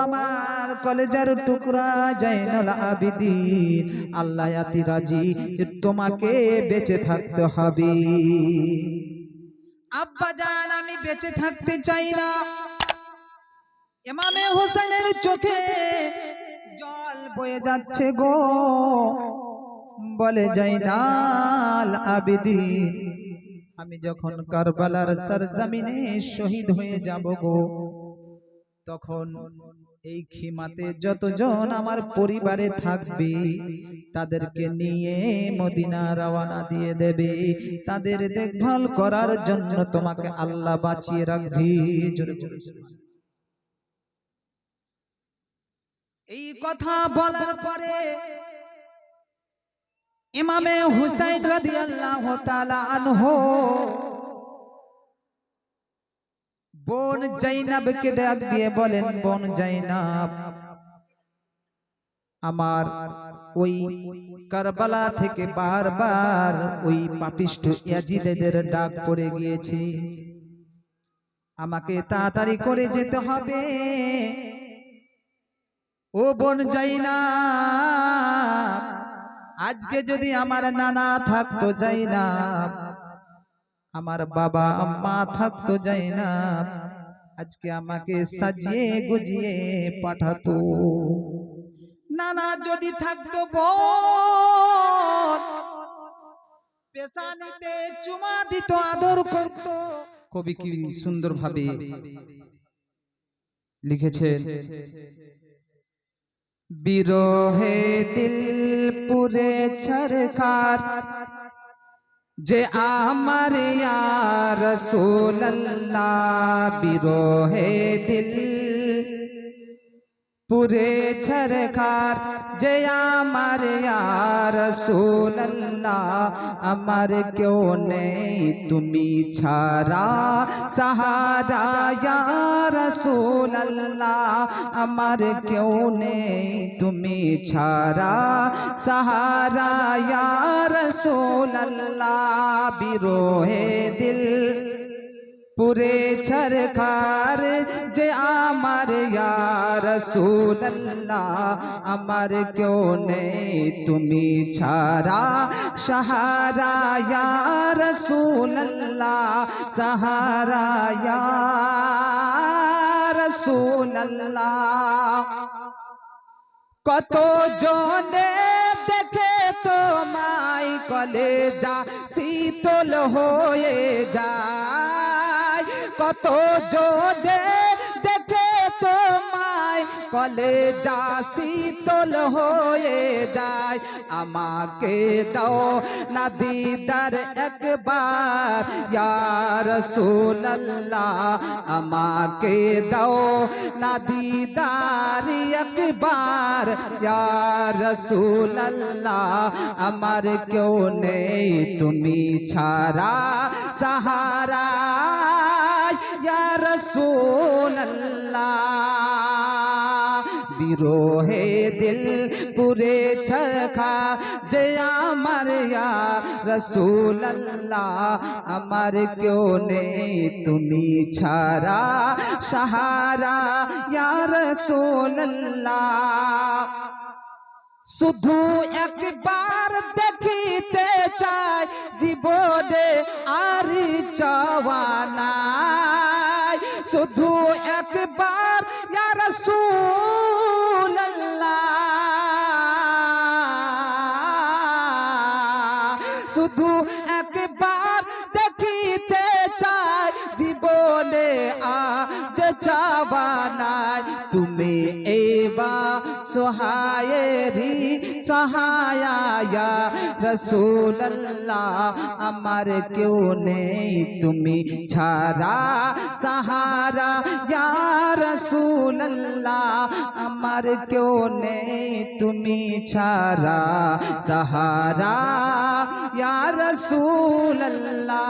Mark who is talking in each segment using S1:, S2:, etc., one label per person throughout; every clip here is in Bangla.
S1: আমার কলেজার টুকরা জাইনুল আবিদিন, আল্লাহ আতি রাজি যে তোমাকে বেঁচে থাকতে হবে। আব্বা জান আমি বেঁচে থাকতে চাই না। ইমামে হোসেনের চোখে জল বয়ে যাচ্ছে গো। বলে জাইনুল আবিদিন আমি যখন কারবালার সরজমিনে শহীদ হয়ে যাব গো, তখন এই খিমাতে যতজন আমার পরিবারে থাকবে তাদেরকে নিয়ে মদিনা রওনা দিয়ে দেবে। তাদের দেখভাল করার জন্য তোমাকে আল্লাহ বাঁচিয়ে রাখবে। এই কথা বলার পরে ইমামে হুসাইন রাদিয়াল্লাহু তাআলা আনহু বোন জাইনাবকে ডাক দিয়ে বলেন, বোন জাইনাব, আমার ওই কারবালা থেকে বারবার ওই পাপিষ্ঠ ইয়াজিদের ডাক পড়ে গিয়েছে, আমাকে তাড়াতাড়ি করে যেতে হবে। ও বোন জাইনাব, আজকে যদি আমার নানা থাকতো জাইনাব, আমার বাবা মা থাকতো জাইনাব, আজকে আমাকে সাজিয়ে গুজিয়ে পাঠাতো। নানা যদি থাকতো বোন পেশানিতে চুমা দিত, আদর করত। কবি কি সুন্দর ভাবে লিখেছেন, বিরহে দিল পুরে ছরকার যে আমার ইয়া রাসূলুল্লাহ, বিরহে দিল পুরে ছরকার যে আমার ইয়া রাসূলুল্লাহ, আমার কেউ নেই তুমি ছাড়া সাহারা ইয়া রাসূলুল্লাহ, আমার কেউ নেই তুমি ছাড়া সাহারা ইয়া রাসূলুল্লাহ, বিরহে দিল পুরে ছরকার যে আমার ইয়া রাসূলুল্লাহ, আমার কেউ নেই তুমি ছাড়া সাহারা ইয়া রাসূলুল্লাহ, সাহারা ইয়া রাসূলুল্লাহ। কত জনে দেখে তোমায় কলেজা শীতল হয়ে যায়, কত জনে দেখে তোমায় কলেজা শীতল হয়ে যায়, আমাকে দাও না দিদার একবার ইয়া রাসূলুল্লাহ, আমাকে দাও না দিদার একবার ইয়া রাসূলুল্লাহ, আমার কেউ নেই তুমি ছাড়া সাহারা ইয়া রাসূলুল্লাহ, বিরহে দিল পুরে ছরকা যে আমার ইয়া রাসূলুল্লাহ, আমার কেউ নেই তুমি ছাড়া সাহারা ইয়া রাসূলুল্লাহ। শুধু একবার দেখিতে চাই জীবনে আর চাওয়া নাই, শুধু একবার ইয়া রাসূলুল্লাহ, শুধু একবার দেখিতে চাই জীবনে আজ চাওয়া নাই, তুমি এবা সহায়েরি সহায়া ইয়া রাসূলুল্লাহ, আমার কেউ নেই তুমি ছাড়া সাহারা ইয়া রাসূলুল্লাহ, আমার কেউ নেই তুমি ছাড়া সাহারা ইয়া রাসূলুল্লাহ,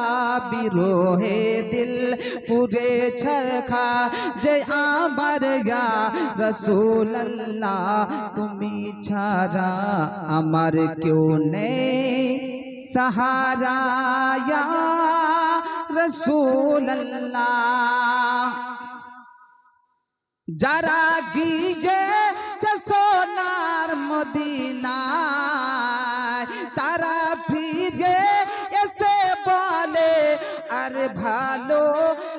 S1: বিরহে দিল পুরে ছরকা যে আমার ইয়া রাসূলুল্লাহ, তুমি ছাড়া আমার কেউ নেই সাহারা ইয়া রাসূলুল্লাহ। যারা গিয়েছে সোনার মদিনায় তারা ফিরে এসে বলে আর ভালো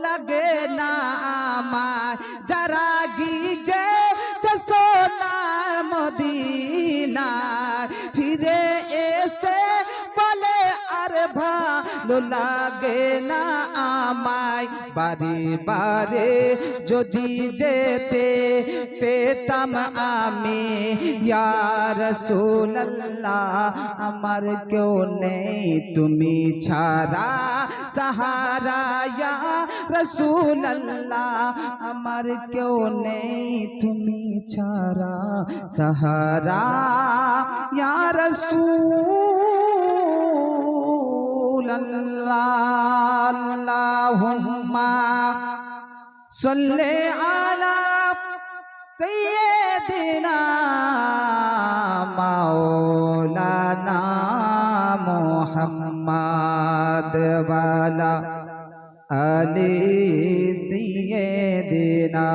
S1: লাগে না আমায়। যারা গিয়েছে সোনার মদিনায় ফিরে এসে বলে আর ভালো লাগে না আমায়। বারে বারে যদি যেতে পেতাম আমি ইয়া রাসূলুল্লাহ, আমার কেউ নেই তুমি ছাড়া সাহারা ইয়া রাসূলুল্লাহ, আমার কেউ নেই তুমি ছাড়া সাহারা ইয়া রাসূলুল্লাহ। আল্লাহুম্মা সাল্লি আলা সাইয়্যিদিনা মাওলানা মুহাম্মদ ওয়া আলা আলি সাইয়্যিদিনা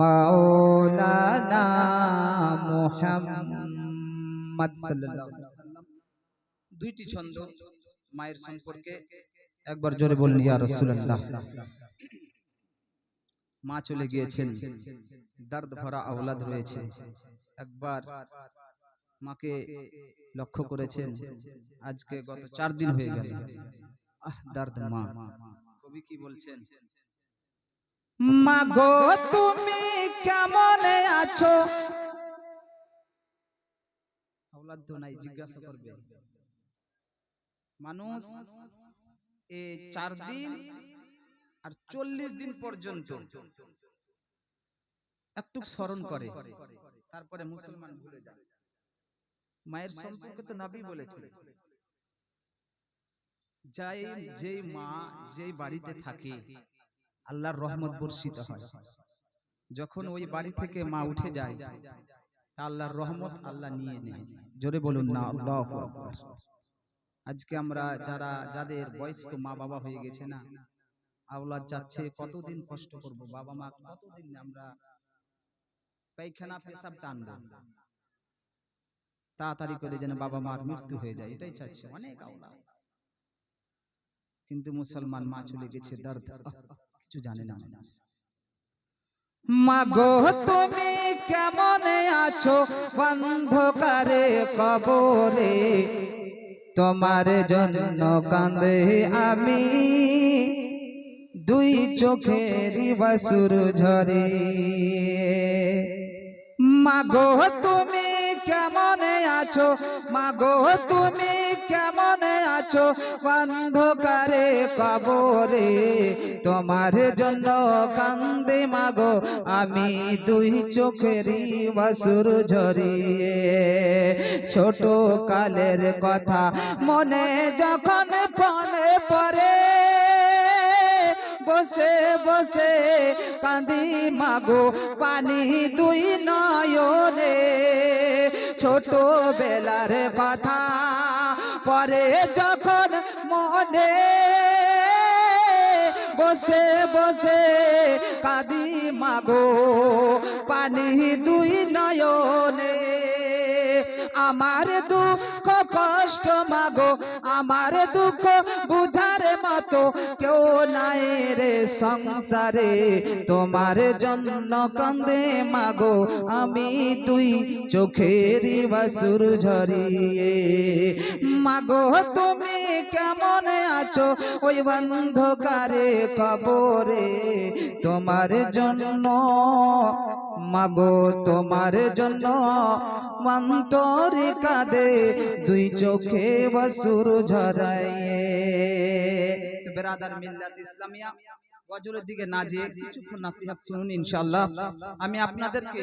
S1: মাওলানা মুহাম্মদ সাল্লাল্লাহু আলাইহি ওয়াসাল্লাম। দুইটি ছন্দ মায়ের সম্পর্কে একবার জোরে বলুন ইয়া রাসূলুল্লাহ। মা চলে গিয়েছেন, দর্দ ভরা আওলাদ রয়েছে, একবার মাকে লক্ষ্য করেছেন। আজকে গত 4 দিন হয়ে গেল। দর্দ মা। কবি কি বলছেন? মা গো তুমি কেমন আছো? আওলাদ তো নাই, জিজ্ঞাসা করবে মানুষ। এই 4 দিন আর 40 দিন পর্যন্ত একটু স্মরণ করে, তারপরে মুসলমান ভুলে যায়। মায়ের সম্পর্কে তো নবী বলেছিলেন, যেই মা যেই বাড়িতে থাকে আল্লাহর রহমত বর্ষিত হয়। যখন ওই বাড়ি থেকে মা উঠে যায় তা আল্লাহর রহমত আল্লাহ নিয়ে নেয়। জোরে বলুন না আল্লাহু আকবার। আজকে আমরা যাদের বয়স্ক মা বাবা হয়ে গেছে না, আওলাদ যাচ্ছে, কতদিন কষ্ট করব, বাবা মা কতদিন আমরা পায়খানা পেশাব টানবো, তাড়াতাড়ি করে যেন বাবা মার মৃত্যু হয়ে যায়, এটাই চাচ্ছে অনেক আওলাদ। কিন্তু মুসলমান মা চলে গেছে, দর্দ কিছু জানে না মানুষ। মা গো তুমি কেমন আছো অন্ধকারে কবরে, তোমার জন্য কাঁদে আমি, দুই চোখেরই বাসুর ঝরে। মা গো তুমি কেমন আছো, মা গো তুমি কেমন আছো অন্ধকারে কবরে, তোমার জন্য কান্দে মা গো আমি, দুই চোখেরই বাসুর ঝরিয়ে। ছোট কালের কথা মনে যখন পড়ে পড়ে, বসে বসে কাঁদি মাগো পানি দুই নয়নে। ছোট বেলার কথা পরে যখন মনে, বসে বসে কাঁদি মাগো পানি দুই নয়নে। আমার দুঃখ কষ্ট মাগো, আমার দুঃখ বুঝার মতো কেউ নাই রে সংসারে, তোমার জন্য কাঁদে মাগো আমি, দুই চোখেরই বাসুর ঝরিয়ে। মাগো তুমি কেমন আছো ওই অন্ধকারে কবরে, তোমার জন্য মাগো তোমার জন্য অন্তরে কাঁদে, দুই চোখে বাসুর ঝরায়ে। তো বেরাদার মিল্লাত ইসলামিয়া, ওয়াজুরের দিকে না যেয়ে কিছুক্ষণ নসিহত শুনুন ইনশাআল্লাহ। আমি আপনাদেরকে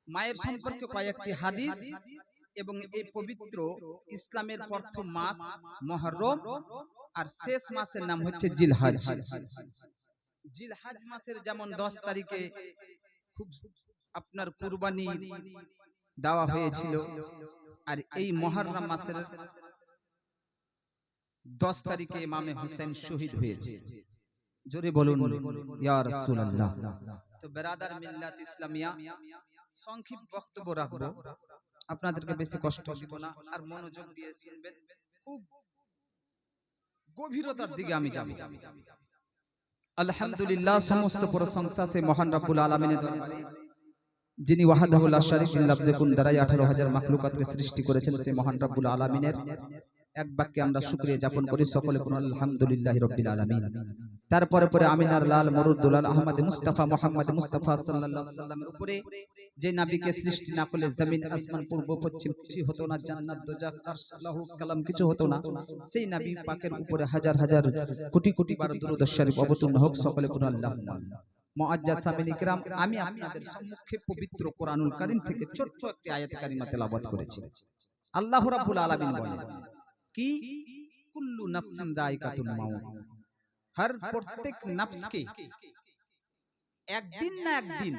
S1: মায়ের সম্পর্কে কয়েকটি হাদিস এবং এই পবিত্র ইসলামের প্রথম মাস মুহররম আর শেষ মাসের নাম হচ্ছে জিলহজ। জিলহজ মাসের যেমন 10 তারিখে খুব আপনার কুরবানি দেওয়া হয়েছিল, আর এই মুহররম মাসের 10 তারিখে ইমামে হুসেন শহীদ হয়েছে। জোরে বলুন ইয়া রাসূলুল্লাহ। তো বেরাদার মিল্লাত ইসলামিয়া, সংক্ষিপ্ত বক্তব্য রাখবো, আপনাদেরকে বেশি কষ্ট দিব না, আর মনোযোগ দিয়ে শুনবেন, খুব গভীরতার দিকে আমি যাব। আলহামদুলিল্লাহ, সমস্ত প্রশংসা সে মহান রব্বুল আলামিনের দরবারে, যিনি ওয়াহদাহু লা শারীকা লাহু লফজে কুন দ্বারাই 18,000 মাখলুকাতকে সৃষ্টি করেছেন। সে মহান রব্বুল আলামিনের এক বাক্যে আমরা শুকরিয়া যাপন করি, সকলে বলুন আলহামদুলিল্লাহি রাব্বিল আলামিন। তারপরে পরে আমিনার লাল মরুদুলাল আহমদ মুস্তাফা মুহাম্মদ মুস্তাফা সাল্লাল্লাহু আলাইহি সাল্লামের উপরে যে নবীকে সৃষ্টি না করলে জমিন আসমান পূর্ব পশ্চিম কিছু হতো না, জান্নাত দোজখ আরশ লাহু কালাম কিছু হতো না। সেই নবী পাকের উপরে হাজার হাজার কোটি কোটি বার দুরূদ শরীফ অবতীর্ণ হোক, সকলে বলুন আল্লাহুম্মা। মুআজ্জাজ সামিন ইকরাম, আমি আপনাদের সম্মুখে পবিত্র কোরআনুল কারীম থেকে ছোট্ট একটি আয়াতে কারিমা তেলাওয়াত করেছি। আল্লাহ রাব্বুল আলামিন বলেন কি, কুল্লু নাফসিন দায়িকাতুল মাউত, হর প্রত্যেক নফসকে একদিন না একদিন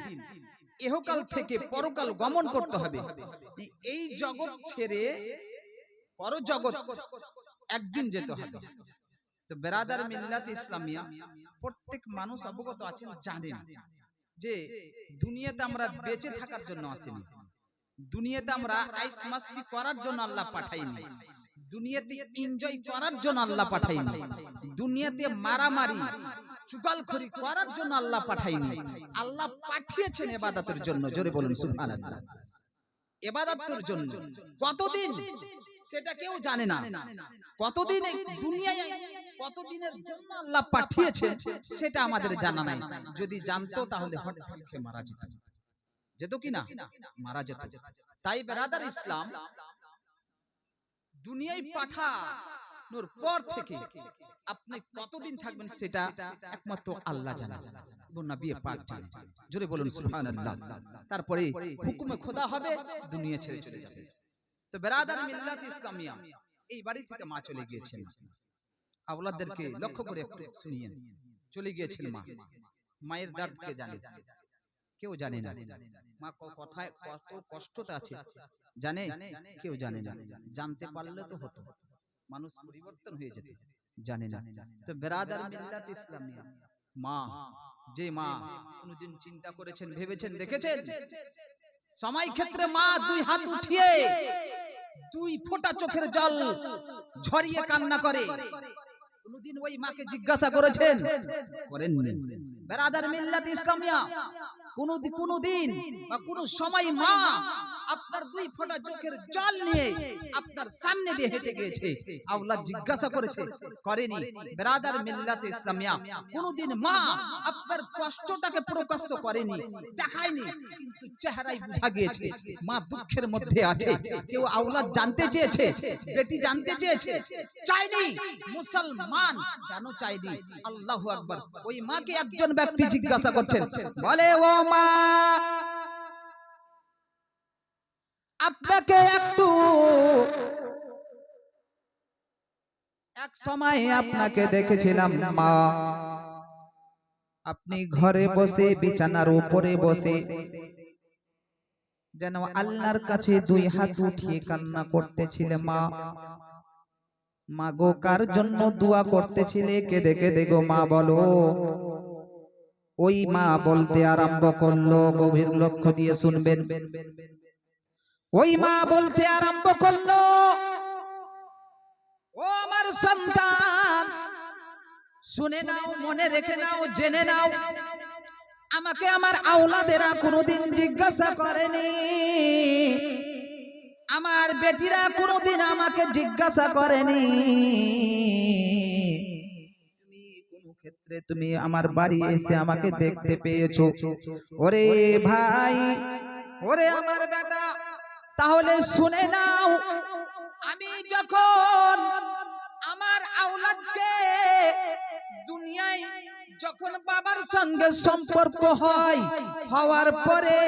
S1: ইহকাল থেকে পরকাল গমন করতে হবে। এই জগৎ ছেড়ে পরজগৎ একদিন যেতে হবে। তো বেরাদার মিল্লাত ইসলামিয়া, প্রত্যেক মানুষ অবগত আছেন, জানেন যে দুনিয়াতে আমরা বেঁচে থাকার জন্য আসিনি, দুনিয়াতে আমরা আইস মাস্তি করার জন্য আল্লাহ পাঠাইনি, দুনিয়াতে এনজয় করার জন্য আল্লাহ পাঠাইনি, দুনিয়াতে মারামারি চুগলখড়ি করার জন্য আল্লাহ পাঠাইনি। আল্লাহ পাঠিয়েছেন ইবাদতের জন্য। জোরে বলুন সুবহানাল্লাহ। ইবাদতের জন্য কতদিন সেটা কেউ জানে না, কতদিন দুনিয়ায় কতদিনের জন্য আল্লাহ পাঠিয়েছে সেটা আমাদের জানা নাই। যদি জানতো তাহলে হঠাৎ করে মারা যেত, যেত কি না? মারা যেত। তাই বেরাদার ইসলাম, দুনিয়ায় পাঠানোর পর থেকে আপনি কতদিন থাকবেন সেটা একমাত্র আল্লাহ জানেন এবং নবী পাক জানেন। জোরে বলুন সুবহানাল্লাহ। তারপরে হুকুমে খোদা হবে, দুনিয়া ছেড়ে চলে যাবে। তো বেরাদার মিল্লাত ইসলামিয়া, এই বাড়ি থেকে মা চলে গিয়েছেন, আওলাদদেরকে লক্ষ্য করে একটু শুনিয়েন। চলে গিয়েছেন মা, মায়ের দর্দ কে জানে? কেউ জানে না। মা কথায় কত কষ্টতে আছে জানে? কেউ জানে না। জানতে পারলে তো হতো, মানুষ পরিবর্তন হয়ে যেত, জানে না। তো বেরাদার মিল্লাত ইসলামিয়া, মা, যে মা কোনদিন চিন্তা করেছেন, ভেবেছেন, দেখেছেন সময় ক্ষেত্রে মা দুই হাত উঠিয়ে দুই ফোঁটা চোখের জল ঝরিয়ে কান্না করে? কোনদিন ওই মাকে জিজ্ঞাসা করেছেন? করেননি। বেরাদার মিল্লাত ইসলামিয়া, কোনদিন বা কোন সময় মা আপনার দুই ফোঁটা চোখের জল নিয়ে আপনার সামনে দিয়ে হেঁটে গিয়েছে, আওলাদ জিজ্ঞাসা করেছে? করেনি। বেরাদার মিল্লাত ইসলামিয়া, কোনদিন মা আপনার কষ্টটাকে প্রকাশ্য করেনি, দেখায়নি, কিন্তু চেহারায় বোঝা গিয়েছে মা দুঃখের মধ্যে আছে। কেউ আওলাদ জানতে চেয়েছে, বেটি জানতে চেয়েছে? চাইনি। মুসলমান কেন চাইনি? আল্লাহু আকবার। ওই মাকে একজন ব্যক্তি জিজ্ঞাসা করছেন, বলে ও মা, আপনাকে একটু এক সময় আপনাকে দেখেছিলাম মা, আপনি ঘরে বসে বিছানার উপরে বসে যেন আল্লাহর কাছে দুই হাত উঠিয়ে কান্না করতেছিলে মা। মা গো, কার জন্য দোয়া করতেছিলে? কেঁদে কেঁদে গো মা বলো। ওই মা বলতে আরম্ভ করলো, গভীর লক্ষ্য দিয়ে শুনবেন। ওই মা বলতে আরম্ভ করলো, ও আমার সন্তান, শুনে নাও, মনে রেখে নাও, জেনে নাও, আমাকে আমার আওলাদেরা কোনোদিন জিজ্ঞাসা করেনি, আমার বেটিরা কোনোদিন আমাকে জিজ্ঞাসা করেনি, ক্ষেত্রে তুমি আমার বাড়ি এসে আমাকে দেখতে পেয়েছো। ওরে ভাই, ওরে আমার বেটা, তাহলে শুনে নাও, আমি যখন আমার আওলাদকে দুনিয়ায় যখন বাবার সঙ্গে সম্পর্ক হয়, হওয়ার পরে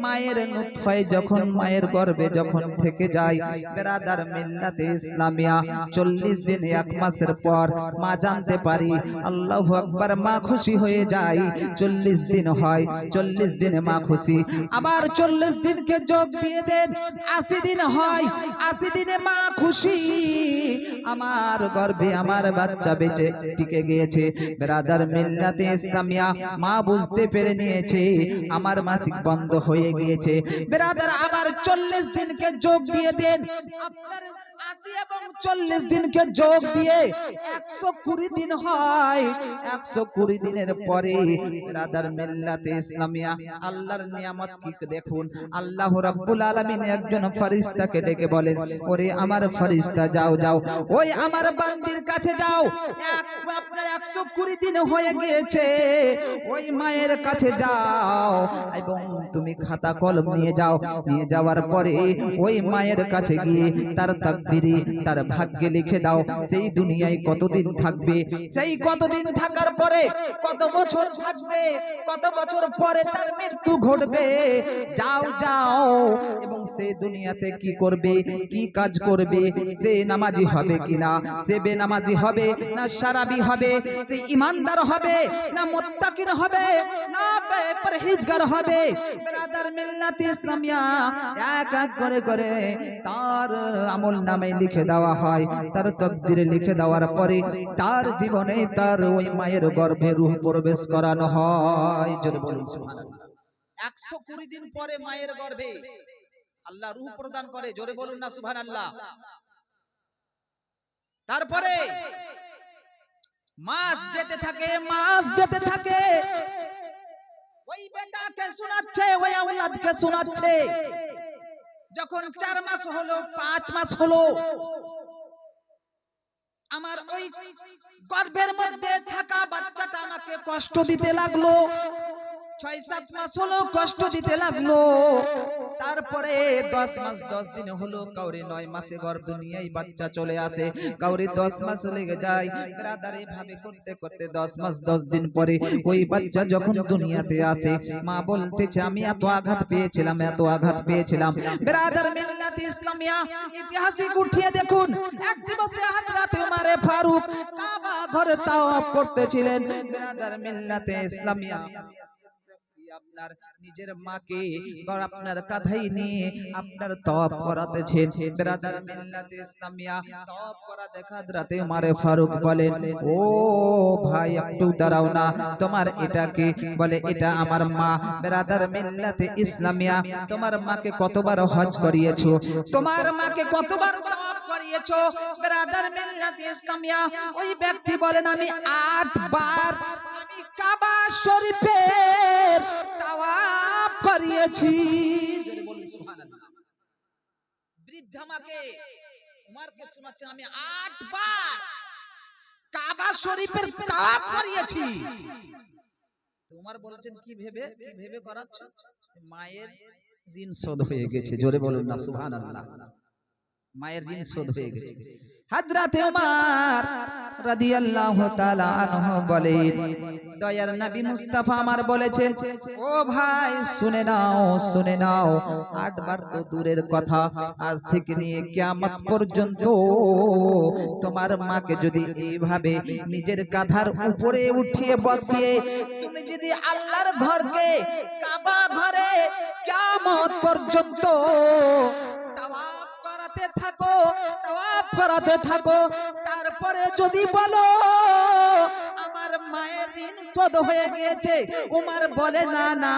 S1: মায়ের নুতফায় যখন মায়ের গর্ভে যখন থেকে যায়, বেরাদার মিল্লাতে ইসলামিয়া 40 দিন 1 মাসের পর মা জানতে পারি, আল্লাহু আকবার, মা খুশি হয়ে যায়। 40 দিন হয়, 40 দিনে মা খুশি, আবার 40 দিনকে যোগ দিয়ে দেন, 80 দিন হয়, 80 দিনে মা খুশি, আমার গর্ভে আমার বাচ্চা বেঁচে টিকে গিয়েছে। ব্রাদার মিল্লাতে ইসলামিয়া মা বুঝতে পেরে নিয়েছে আমার মাসিক বন্ধ হয়ে গিয়েছে। ব্রাদার আবার 40 দিনকে যোগ দিয়ে দেন। আপনার 80 এবং 40 দিনকে যোগ দিয়ে 120 দিন হয়। 120 দিনের পরে ব্রাদার মিল্লাতে ইসলামিয়া আল্লাহর নিয়ামত কি দেখুন। আল্লাহ রাব্বুল আলামিন একজন ফেরেশতাকে ডেকে বলেন, ওরে আমার ফেরেশতা যাও যাও ওই আমার বান্দির কাছে যাও, আপনার 120 দিন হয়ে গিয়েছে, ওই মায়ের কাছে যাও এবং তুমি খাতা কলম নিয়ে যাও। নিয়ে যাওয়ার পরে ওই মায়ের কাছে গিয়ে তার তাকদীরে তার ভাগ্যে লিখে দাও সেই দুনিয়ায় কতদিন থাকবে, সেই কতদিন থাকার পরে কত বছর থাকবে, কত বছর পরে তার মৃত্যু ঘটবে। যাও যাও এবং সে দুনিয়াতে কি করবে, কি কাজ করবে, সে নামাজি হবে কিনা, সে বেনামাজি হবে না শারাবি হবে, সে ঈমানদার হবে না মুত্তাকিন হবে না পরহেজগার হবে। ব্রাদার মিল্লাত ইসলামিয়া এক এক করে করে তার আমল নামে লিখে দেওয়া হয়। তার তাকদীরে লিখে দেওয়ার পরে তার জীবনে তার ওই মায়ের গর্ভে রূহ প্রবেশ করানো হয়। জোরে বলুন সুবহানাল্লাহ। 120 দিন পরে মায়ের গর্ভে আল্লাহ রূহ প্রদান করে। জোরে বলুন না সুবহানাল্লাহ। তারপরে মাস যেতে থাকে, মাস যেতে থাকে, ওই বেটাকে শোনাচ্ছে, ওই আওলাদকে শোনাচ্ছে। যখন 4 মাস হলো, 5 মাস হলো, আমার ওই গর্ভের মধ্যে থাকা বাচ্চাটা আমাকে কষ্ট দিতে লাগলো। 6-7 মাস হলো কষ্ট দিতে লাগলো। তারপরে 10 মাস 10 দিন হলো, কাউরে 9 মাসে গর্ভ দুনিয়ায় বাচ্চা চলে আসে, কাউরে 10 মাস লেগে যায়। ব্রাদার এভাবে করতে করতে 10 মাস 10 দিন পরে ওই বাচ্চা যখন দুনিয়াতে আসে, মা বলতেছে আমি এত আঘাত পেয়েছিলাম, এত আঘাত পেয়েছিলাম। ব্রাদার মিল্লাত ইসলামিয়া ইতিহাসে উঠিয়ে দেখুন, এক দিবসে হযরত উমর ফারুক কাবা ঘরে তাওয়াফ করতেছিলেন। ব্রাদার মিল্লাতে ইসলামিয়া আপনার নিজের মাকে আপনার কাঁধাই নিয়ে আপনার তওয়াফ করাতেছেন। ব্রাদার মিল্লাতে ইসলামিয়া তওয়াফ করা দেখা হযরতে উমর ফারুক বলেন, ও ভাই একটু দাঁড়াও না, তোমার এটা কি? বলে এটা আমার মা। ব্রাদার মিল্লাতে ইসলামিয়া তোমার মাকে কতবার হজ করিয়েছো, তোমার মাকে কতবার তওয়াফ করিয়েছো? ব্রাদার মিল্লাতে ইসলামিয়া ওই ব্যক্তি বলেন আমি 8 বার আমি কাবা শরীফের তাওয়াফ করিয়েছি। জোরে বলুন সুবহানাল্লাহ। বৃদ্ধা মাকে উমরকে শোনাচ্ছেন আমি 8 বার কাবা শরীফের তাওয়াফ করিয়েছি। উমর বলছেন কি ভেবে করাচ্ছ? মায়ের ঋণ শোধ হয়ে গেছে। জোরে বলুন না সুবহানাল্লাহ। মায়ের ঋণ শোধ হয়ে গেছে। হযরতে উমর রাদিয়াল্লাহু তাআলা আনহু বলেন, দয়ার নবী মুস্তাফা আমার বলেছেন, ও ভাই শুনে নাও, শুনে নাও, 8 বার তো দূরের কথা, আজ থেকে নিয়ে কিয়ামত পর্যন্ত তোমার মাকে যদি এইভাবে নিজের কাঁধার উপরে উঠিয়ে বসিয়ে তুমি যদি আল্লাহর ঘরকে কাবা ঘরে কিয়ামত পর্যন্ত তাওয়াফ করাতে থাকো, তাওয়াফ করাতে থাকো, তারপরে যদি বলো আমার মায়ের ঋণ শোধ হয়ে গিয়েছে, উমর বলে না না,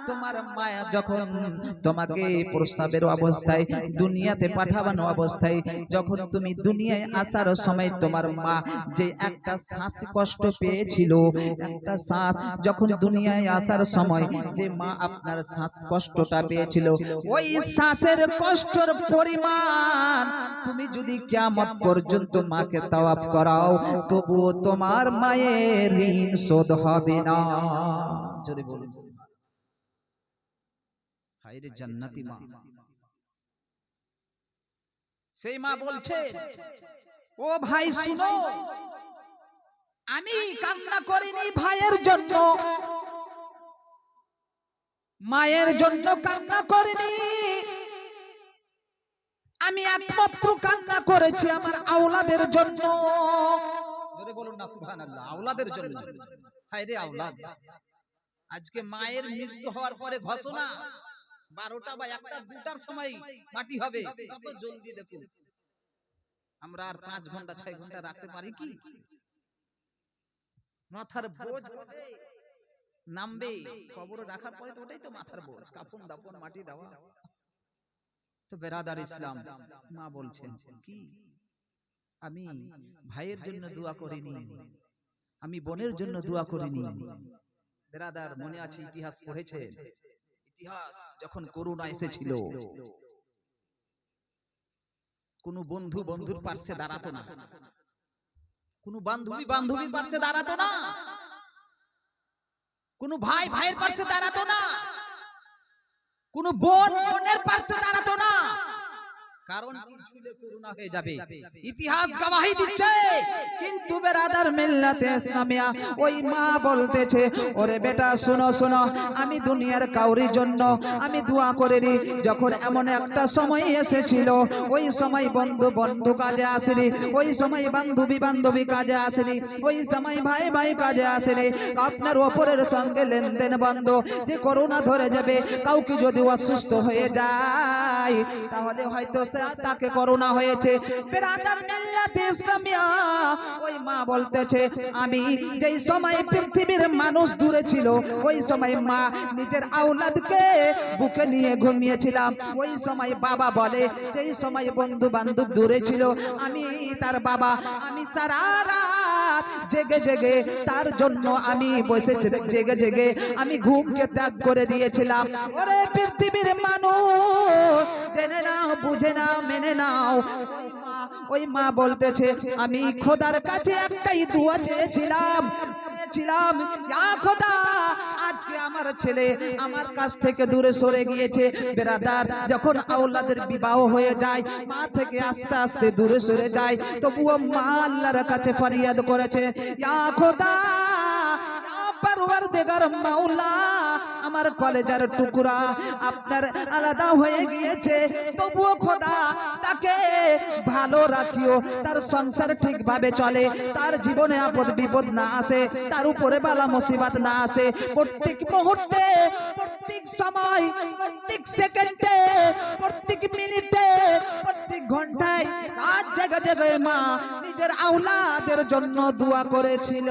S1: তোমার মায়া যখন তোমাকে প্রস্তাবের অবস্থায় দুনিয়াতে পাঠানো অবস্থায় যখন তুমি দুনিয়ায় আসার সময় তোমার মা যে একটা শ্বাস কষ্ট পেয়েছিল, একটা শ্বাস যখন দুনিয়ায় আসার সময় যে মা আপনার শ্বাস কষ্টটা পেয়েছিল, ওই শ্বাসের কষ্টর পরিমাণ তুমি যদি কিয়ামত পর্যন্ত মাকে তাওয়াফ করাও তবুও তোমার মায়ের ঋণ শোধ হবে না। জোরে বলুন হায়রে জান্নাতি মা। সেই মা বলছে, ও ভাই শুনো, আমি কান্না করিনি ভাইয়ের জন্য, মায়ের জন্য কান্না করিনি, আমি একমাত্র কান্না করেছি আমার আওলাদের জন্য। জোরে বলুন না সুবহানাল্লাহ। আওলাদের জন্য। হায়রে আওলাদ। আজকে মায়ের মৃত্যু হওয়ার পরে ঘোষণা 12টা বা 1টা 2টার সময় মাটি হবে, কত জলদি দেখুন। আমরা আর 5 ঘন্টা 6 ঘন্টা রাখতে পারি কি? মাথার বোঝ হবে, নামবে কবরে রাখার পরে তো ওটাই তো মাথার বোঝ, কাফন দাফন মাটি দেওয়া। তো বেরাদার ইসলাম, মা বলছেন কি, আমি ভাইয়ের জন্য দোয়া করিনি, আমি বোনের জন্য দোয়া করিনি। বেরাদার মনে আছে, ইতিহাস পড়েছে, ইতিহাস যখন করোনা এসেছিল, কোন বন্ধু বন্ধুর পাশে দাঁড়াতো না, কোন বান্ধবী বান্ধবীর পাশে দাঁড়াতো না, কোন ভাই ভাইয়ের পাশে দাঁড়াতো না, কোন বোন বোনের পাশে দাঁড়াতো না। কারণ করোনা হয়ে যাবে, ইতিহাস গবাহি দিচ্ছে। কিন্তু বেরাদার মিল্লাতে ইসলামিয়া ওই মা বলতেছে, ওরে বেটা শোনো শোনো, আমি দুনিয়ার কাউরির জন্য আমি দোয়া করিনি। যখন এমন একটা সময় এসেছিল, ওই সময় বন্ধু বন্ধু কাজে আসেনি, ওই সময় বান্ধবী বান্ধবী কাজে আসেনি, ওই সময় ভাই ভাই কাজে আসেনি। আপনার ওপরের সঙ্গে লেনদেন বন্ধ, যে করোনা ধরে যাবে, কাউকে যদি অসুস্থ হয়ে যায় তাহলে হয়তো তাকে করোনা হয়েছে। বেরাদার মিল্লাতে ইসলামিয়া ওই মা বলতেছে, আমি যেই সময় পৃথিবীর মানুষ দূরে ছিল, ওই সময় মা নিজের আওলাদকে বুকে নিয়ে ঘুমিয়েছিলাম। ওই সময় বাবা বলে, যেই সময় বন্ধু বান্ধব দূরে ছিল, আমি তার বাবা, আমি সারা রাত জেগে জেগে তার জন্য আমি বসেছি, জেগে জেগে আমি ঘুমকে ত্যাগ করে দিয়েছিলাম। ওরে পৃথিবীর মানুষ, জেনে নাও, বুঝে নাও, মেনে নাও, ওই মা বলতেছে, আমি খোদার কাছে একটাই দোয়া চেয়েছিলাম, ইয়া খোদা, আজকে আমার ছেলে আমার কাছ থেকে দূরে সরে গিয়েছে। বেরাদার, যখন আওলাদের বিবাহ হয়ে যায়, মা থেকে আস্তে আস্তে দূরে সরে যায়, তবুও মা আল্লাহর কাছে ফরিয়াদ করেছে, ইয়া খোদা, পরওয়ারদিগার মাওলা, আমার কলেজার টুকরা আপনার আলাদা হয়ে গিয়েছে, তবুও খোদা তাকে ভালো রাখিও, তার সংসার ঠিকভাবে চলে, তার জীবনে আপদ বিপদ না আসে, তার উপরে বালা মুসিবত না আসে। প্রত্যেক মুহূর্তে, প্রত্যেক সময়, প্রত্যেক সেকেন্ডে, প্রত্যেক মিনিটে, প্রত্যেক ঘন্টায়, রাত জেগে জেগে মা নিজের আওলাদের জন্য দোয়া করেছিল।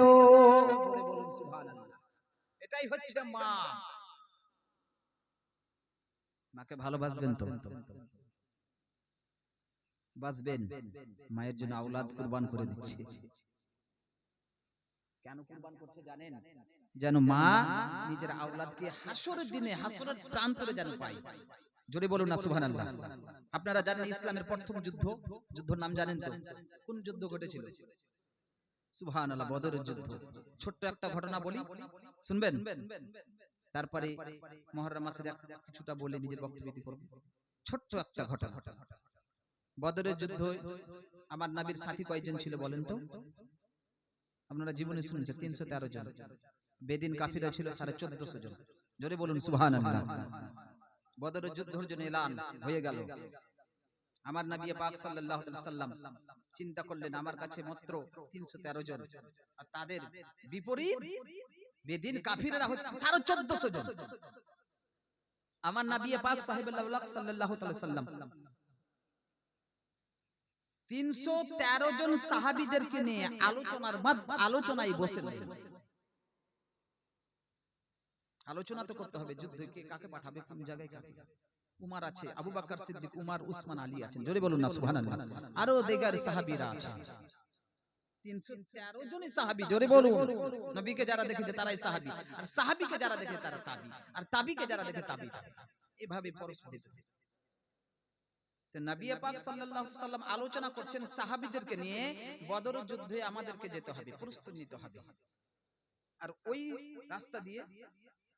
S1: এটাই হচ্ছে মা। মাকে ভালোবাসবেন তো, বাসবেন। মায়ের জন্য আওলাদ কুরবান করে দিচ্ছে। কেন কুরবান করছে জানেন? যেন মা নিজের আওলাদকে হাসরের দিনে, হাসরের প্রান্তরে যেন পায়। জোরে বলুন না সুবহানাল্লাহ। আপনারা জানেন ইসলামের প্রথম যুদ্ধ, যুদ্ধের নাম জানেন তো? কোন যুদ্ধ ঘটেছিল? সুবহানাল্লাহ, বদরের যুদ্ধ। ছোট্ট একটা ঘটনা বলি, শুনবেন? তারপরে মুহররম মাসের কিছুটা বলে নিজের বক্তব্য ইতি করব। ছোট্ট একটা ঘটনা। বদরের যুদ্ধ আমার নবীর সাথী কয়জন ছিল বলেন তো? আপনারা জীবনে শুনেছেন 313 জন। বেদিন কাফিরা ছিল 1450 জন। জোরে বলুন সুবহানাল্লাহ। বদরের যুদ্ধের জন্য এলান হয়ে গেল। আমার নবী পাক সাল্লাল্লাহু আলাইহি সাল্লাম চিন্তা করলেন, আমার কাছে মাত্র 313 জন, আর তাদের বিপরীত বেদিন কাফিররা হচ্ছে 1450 জন। আমার নবী পাক সাল্লাল্লাহু আলাইহি সাল্লাম 313 জন সাহাবীদেরকে নিয়ে আলোচনায় বসেন। আলোচনা তো করতে হবে, যুদ্ধে কে কাকে পাঠাবে, কোন জায়গায় কাকে। উমর আছে, আবু বকর সিদ্দিক, উমর, উসমান, আলী আছেন। জোরে বলুন না সুবহানাল্লাহ। আরো দেগার সাহাবীরা আছেন। 313 জনই সাহাবী। জোরে বলুন। নবীকে যারা দেখেছে তারাই সাহাবী, আর সাহাবীকে যারা দেখে তারা তাবী, আর তাবীকে যারা দেখে তাবী। এভাবে পরস্পর যেতে হবে। তো নবী পাক সাল্লাল্লাহু আলাইহি সাল্লাম আলোচনা করছেন সাহাবীদেরকে নিয়ে, বদরের যুদ্ধে আমাদেরকে যেতে হবে, প্রস্তুতি নিতে হবে। আর ওই রাস্তা দিয়ে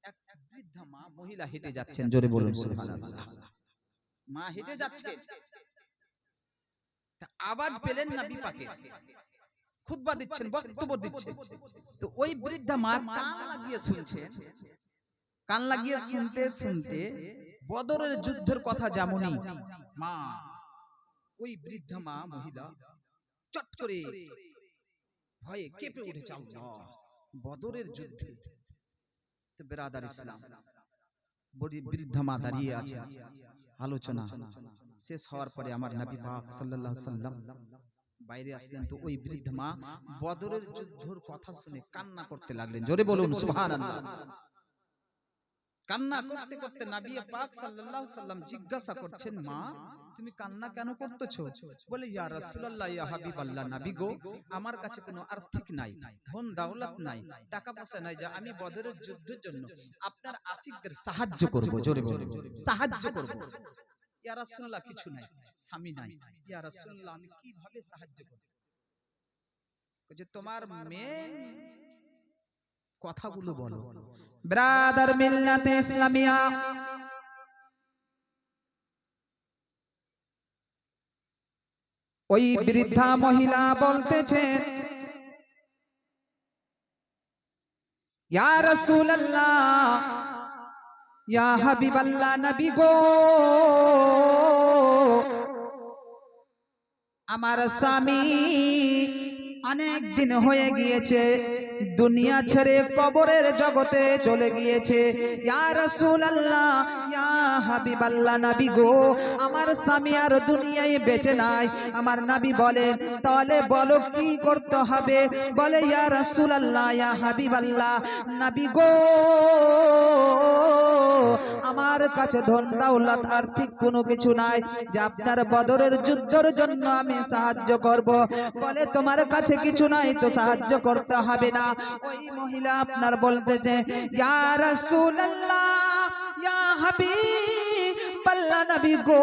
S1: এক বৃদ্ধা মা, মহিলা হেঁটে যাচ্ছেন। জোরে বলুন সুবহানাল্লাহ। মা হেঁটে যাচ্ছে, আওয়াজ পেলেন নবী পাকের, খুতবা দিচ্ছেন, বক্তব্য দিচ্ছেন। তো ওই বৃদ্ধা মা কান লাগিয়ে শুনছেন। কান লাগিয়ে শুনতে শুনতে বদরের যুদ্ধের কথা যেমনই মা, ওই বৃদ্ধা মা মহিলা চট করে ভয়ে কেঁপে উঠেছে। আল্লাহ, বদরের যুদ্ধে। তো বেরাদার ইসলাম, বৃদ্ধা মা দাঁড়িয়ে আছে। আলোচনা শেষ হওয়ার পরে আমার নবী পাক সাল্লাল্লাহু আলাইহি সাল্লাম বাইরে আসলেন তো ওই বৃদ্ধ মা বদরের যুদ্ধের কথা শুনে কান্না করতে লাগলেন। জোরে বলুন সুবহানাল্লাহ। কান্না করতে করতে নবী পাক সাল্লাল্লাহু আলাইহি সাল্লাম জিজ্ঞাসা করছেন, মা তুমি কান্না কেন করতেছো? বলে, ইয়া রাসূলুল্লাহ, ইয়া হাবিবাল্লাহ, নবী গো, আমার কাছে কোনো আর্থিক নাই, ধন দৌলত নাই, টাকা পয়সা নাই, যে আমি বদরের যুদ্ধের জন্য আপনার আশিকদের সাহায্য করব। জোরে বলুন সাহায্য করব। ইয়া রাসূলুল্লাহ, কিছু নাই, স্বামী নাই। ইয়া রাসূলুল্লাহ, আমি কিভাবে সাহায্য করব? যে তোমার মেন কথাগুলো বলো। ব্রাদার মিল্লাতে ইসলামিয়া, ওই বৃদ্ধা মহিলা বলতেছেন, ইয়া রাসূলুল্লাহ, ইয়া হাবিবাল্লাহ, নবী গো, আমার স্বামী অনেক দিন হয়ে গিয়েছে দুনিয়া ছেড়ে কবরের জগতে চলে গিয়েছে। ইয়া রাসূলুল্লাহ, ইয়া হাবিবাল্লাহ, নবী গো, আমার স্বামী আর দুনিয়ায় বেঁচে নাই। আমার নবী বলেন, তাহলে বলো কি করতে হবে? বলে, ইয়া রাসূলুল্লাহ, ইয়া হাবিবাল্লাহ, নবী গো, আমার কাছে ধন দৌলত আর্থিক কোনো কিছু নাই যে আপনার বদরের যুদ্ধের জন্য আমি সাহায্য করব। বলে, তোমার কাছে কিছু নাই তো সাহায্য করতে হবে না। ওই মহিলা আপনার বলতেছে, ইয়া রাসূলুল্লাহ, ইয়া হাবিবাল্লাহ, নবী গো,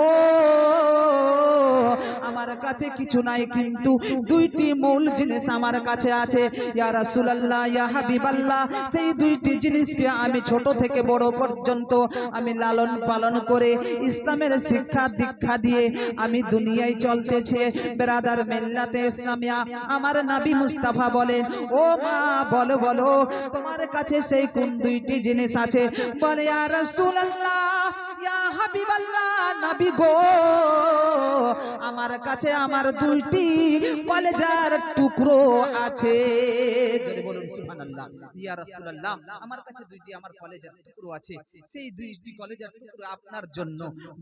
S1: আমার কাছে কিছু নাই, কিন্তু দুইটি মূল জিনিস আমার কাছে আছে। ইয়া রাসূলুল্লাহ, ইয়া হাবিবাল্লাহ, সেই দুইটি জিনিসকে আমি ছোট থেকে বড় পর্যন্ত আমি লালন পালন করে ইসলামের শিক্ষা দীক্ষা দিয়ে আমি দুনিয়ায় চলতেছে। ব্রাদার মিল্লাতে ইসলামিয়া, আমার নবী মুস্তাফা বলেন, ও মা, বলো বলো তোমার কাছে সেই কোন দুইটি জিনিস আছে? বলে, ইয়া রাসূলুল্লাহ, ইয়া হাবিবাল্লাহ, নবী গো, আমার কাছে আমার দুইটি কলেজার টুকরো আছে। জোরে বলুন সুবহানাল্লাহ। ইয়া রাসূলুল্লাহ, আমার কাছে দুইটি আমার কলেজার টুকরো আছে, সেই দুইটি কলেজার টুকরো আপনার জন্য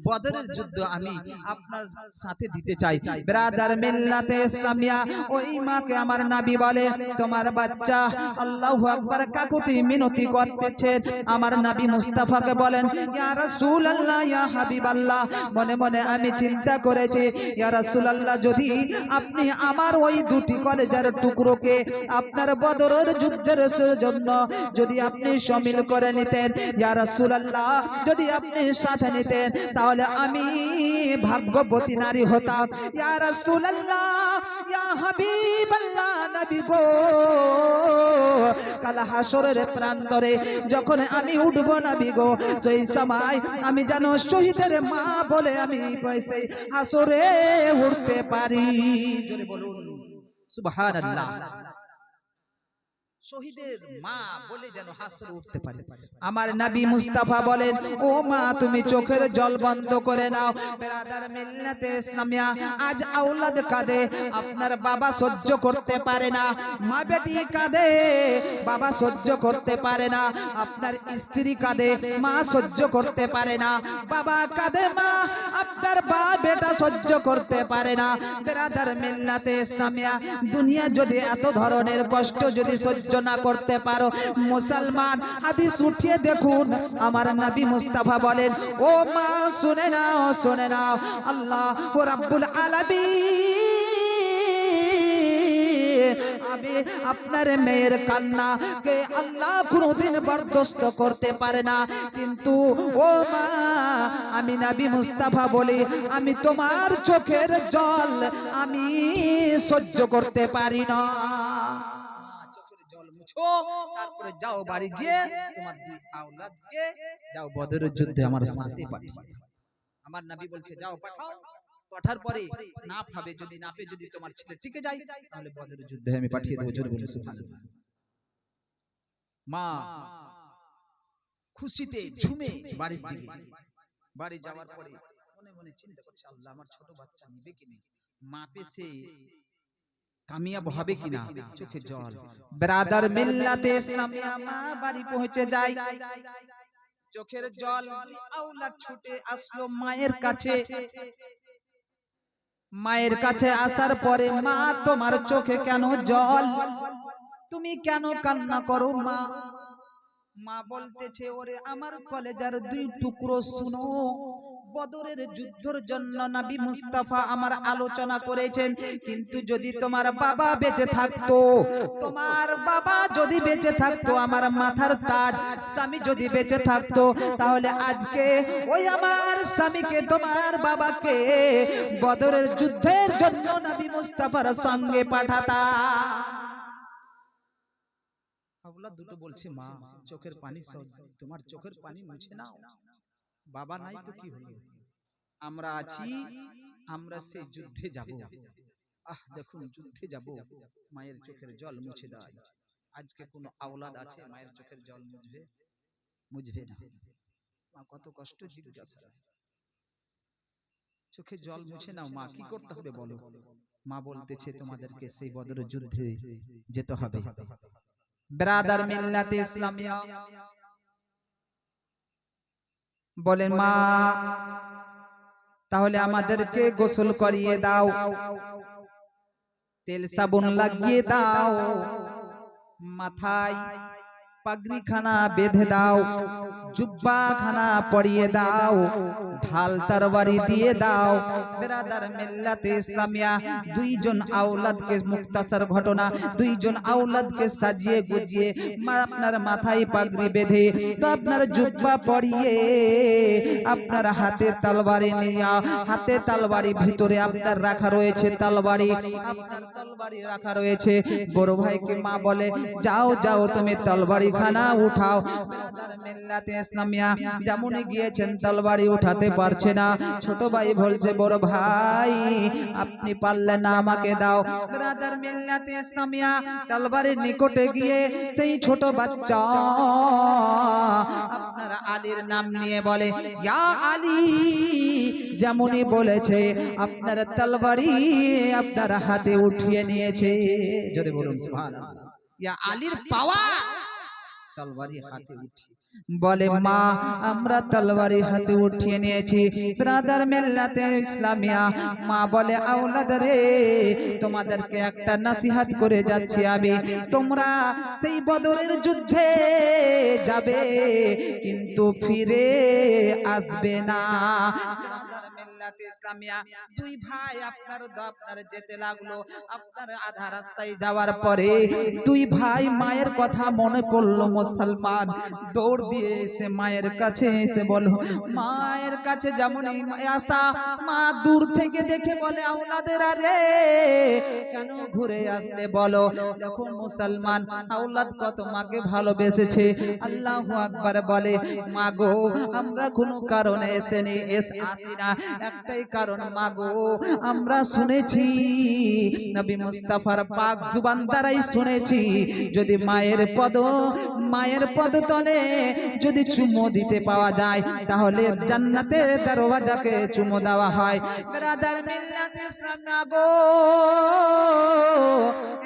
S1: বদরের যুদ্ধ আমি আপনার সাথে দিতে চাই। ব্রাদার মিল্লাতে ইসলামিয়া, ওই মাকে আমার নবী বলে, তোমার বাচ্চা আল্লাহু আকবার কাকুতি মিনতি করতেছেন। আমার নবী মুস্তাফাকে বলেন, ইয়া রাসূলুল্লাহ, ইয়া হাবিবাল্লাহ, মনে মনে আমি চিন্তা করেছি, ইয়া রাসূলুল্লাহ, যদি আপনি আমার ওই দুটি কলেজার টুকরোকে আপনার বদরের যুদ্ধের জন্য যদি আপনি শামিল করে নিতেন, ইয়া রাসূলুল্লাহ, যদি আপনি সাথে নিতেন, তাহলে আমি ভাগ্যবতী নারী হতাম। ইয়া রাসূলুল্লাহ, ইয়া হাবিবাল্লাহ, নবী গো, কাল হাসরের প্রান্তরে যখন আমি উঠবো নবী গো, সেই সময় আমি যেন শহীদের মা বলে আমি সেই হাসরে উঠতে পারি। জোরে বলুন সুবহানাল্লাহ। শহীদের মা বলে যেন হাসরে উঠতে পারে। আমার নবী মুস্তাফা বলেন, ও মা, তুমি চোখের জল বন্ধ করে নাও। ব্রাদার মিল্লাতে ইসলামিয়া, আজ আওলাদ কাঁদে, আপনার বাবা সহ্য করতে পারে না, মা বেটি কাঁদে, বাবা সহ্য করতে পারে না, আপনার স্ত্রী কাঁদে, মা সহ্য করতে পারে না, বাবা কাঁদে, মা আপনার বাপ বেটা সহ্য করতে পারে না। ব্রাদার মিল্লাতে ইসলামিয়া, দুনিয়া যদি এত ধরনের কষ্ট যদি সহ্য না করতে পারো, মুসলমান হাদিস উঠিয়ে দেখুন। আমার নবী মুস্তাফা বলেন, ও মা, শুনে নাও, শুনে নাও, আল্লাহ রাব্বুল আলামিন আমি আপনার মেয়ের কান্না কে আল্লাহ কোনদিন বরদাস্ত করতে পারে না, কিন্তু ও মা, আমি নবী মুস্তাফা বলি, আমি তোমার চোখের জল আমি সহ্য করতে পারি না। তারপরে যাও বাড়ি গিয়ে তোমার দুই আওলাদকে যাও বদরের যুদ্ধে আমার সাথে পাঠিয়ে দাও। আমার নবী বলছে, যাও পাঠাও। পাঠার পরে না পাবে, যদি না পেয়ে যদি তোমার ছেলে টিকে যায়, তাহলে বদরের যুদ্ধে আমি পাঠিয়ে দেব। জোরে বলুন সুবহানাল্লাহ। মা খুশিতে ঝুমে বাড়ির দিকে, বাড়ি যাওয়ার পরে মনে মনে চিন্তা করছে, আল্লাহ আমার ছোট বাচ্চা নিবে কিনা, মা পেছে কামিয়াব হবে কিনা, চোখে জল। ব্রাদার মিল্লাতে ইসলামিয়া, মা বাড়ি পৌঁছে যায়, চোখের জল, আওলাদ ছুটে আসলো মায়ের কাছে। মায়ের কাছে আসার পরে, মা তোমার চোখে কেন জল, তুমি কেন কান্না করো মা? মা বলতেছে, ওরে আমার কলেজার দুই টুকরো, শুনো, বদরের যুদ্ধের জন্য নবী মুস্তাফা আমার আলোচনা করেছেন, কিন্তু যদি তোমার বাবা বেঁচে থাকতো, তোমার বাবা যদি বেঁচে থাকতো, আমার মাথার তাজ স্বামী যদি বেঁচে থাকতো, তাহলে আজকে ওই আমার স্বামীকে, তোমার বাবাকে বদরের যুদ্ধের জন্য নবী মুস্তাফার সঙ্গে পাঠাতা। আল্লাহ দুটো বলছে, মা চোখের পানি সব, তোমার চোখের পানি মুছে নাও, বাবা নাই তো কি হলো, আমরা আছি, আমরা সেই যুদ্ধে যাব। আহ দেখুন, যুদ্ধে যাব, মায়ের চোখের জল মুছে দেয়। আজকে কোন আওলাদ আছে মায়ের চোখের জল মুছবে? মুছবে না। মা কত কষ্ট জিজ্ঞাসা, চোখের জল মুছে নাও মা, কি করতে হবে বলো? মা বলতেছে, তোমাদেরকে সেই বদরের যুদ্ধে যেতে হবে। ব্রাদার মিল্লাতে ইসলামিয়া বলেন, মা তাহলে আমাদেরকে গোসল করিয়ে দাও, তেল সাবুন লাগিয়ে দাও, মাথায় পাগড়ি খানা বেঁধে দাও, জুব্বা খানা পরিয়ে দাও, ঢাল তরবারি দিয়ে দাও। ব্রাদার মিল্লাতে ইসলামিয়া, দুইজন আওলাদকে, মুক্তাসার ঘটনা, দুইজন আওলাদকে সাজিয়ে গুজিয়ে আপনার মাথায় পাগড়ি বেঁধে, তো আপনার জুব্বা পরিয়ে, আপনার হাতে তলবারি নিয়ে, হাতে তলবারি ভিতরে আপনার রাখা রয়েছে তলবারি, আপনার তলবারি রাখা রয়েছে। বড় ভাইকে মা বলে, যাও যাও তুমি তলবারি খানা উঠাও। ব্রাদার মিল্লাতে ইসলামিয়া যেমনই গিয়েছেন, তলবারি উঠাতে পারছে না। ছোট ভাই বলছে, বড় ভাই আপনি পারলে না আমাকে দাও। ব্রাদার মিল্লাতে ইসলামিয়া তলবারির নিকটে গিয়ে সেই ছোট বাচ্চা আপনার আলীর নাম নিয়ে বলে, ইয়া আলী, যেমনই বলেছে আপনার তলবারি আপনার হাতে উঠিয়ে নিয়েছে। জোরে বলুন সুবহানাল্লাহ। ইয়া আলীর পাওয়ার, তলবারি হাতে উঠিয়ে বলে, মা আমরা তলবারি হাতে উঠিয়ে নিয়েছি। ব্রাদার মিল্লাতে ইসলামিয়া মা বলে, আওলাদ রে, তোমাদেরকে একটা নসিহত করে যাচ্ছি আমি, তোমরা সেই বদরের যুদ্ধে যাবে কিন্তু ফিরে আসবে না। মিল্লাতে ইসলামিয়া দুই ভাই আপনার যেতে লাগলো। আপনার আধা রাস্তায় যাওয়ার পরে দুই ভাই মায়ের কথা মনে পড়লো, মুসলমান দৌড় দিয়ে এসে মায়ের কাছে এসে বলো, মায়ের কাছে যেমনই আসা, মা দূর থেকে দেখে বলে, আওলাদের আরে কেন ঘুরে আসলে বলো? দেখো মুসলমান, আওলাদ কত মাকে ভালোবেসেছে। আল্লাহু আকবার বলে, মা গো আমরা কোনো কারণে আসি না, একটাই কারণ মা গো, আমরা শুনেছি নবী মুস্তাফার পাক জুবান দ্বারাই শুনেছি, যদি মায়ের পদতলে যদি চুমো দিতে পাওয়া যায়, তাহলে জান্নাতের দরওয়াজাকে চুমো দেওয়া হয়। ব্রাদার মিল্লাতে ইসলাম গো,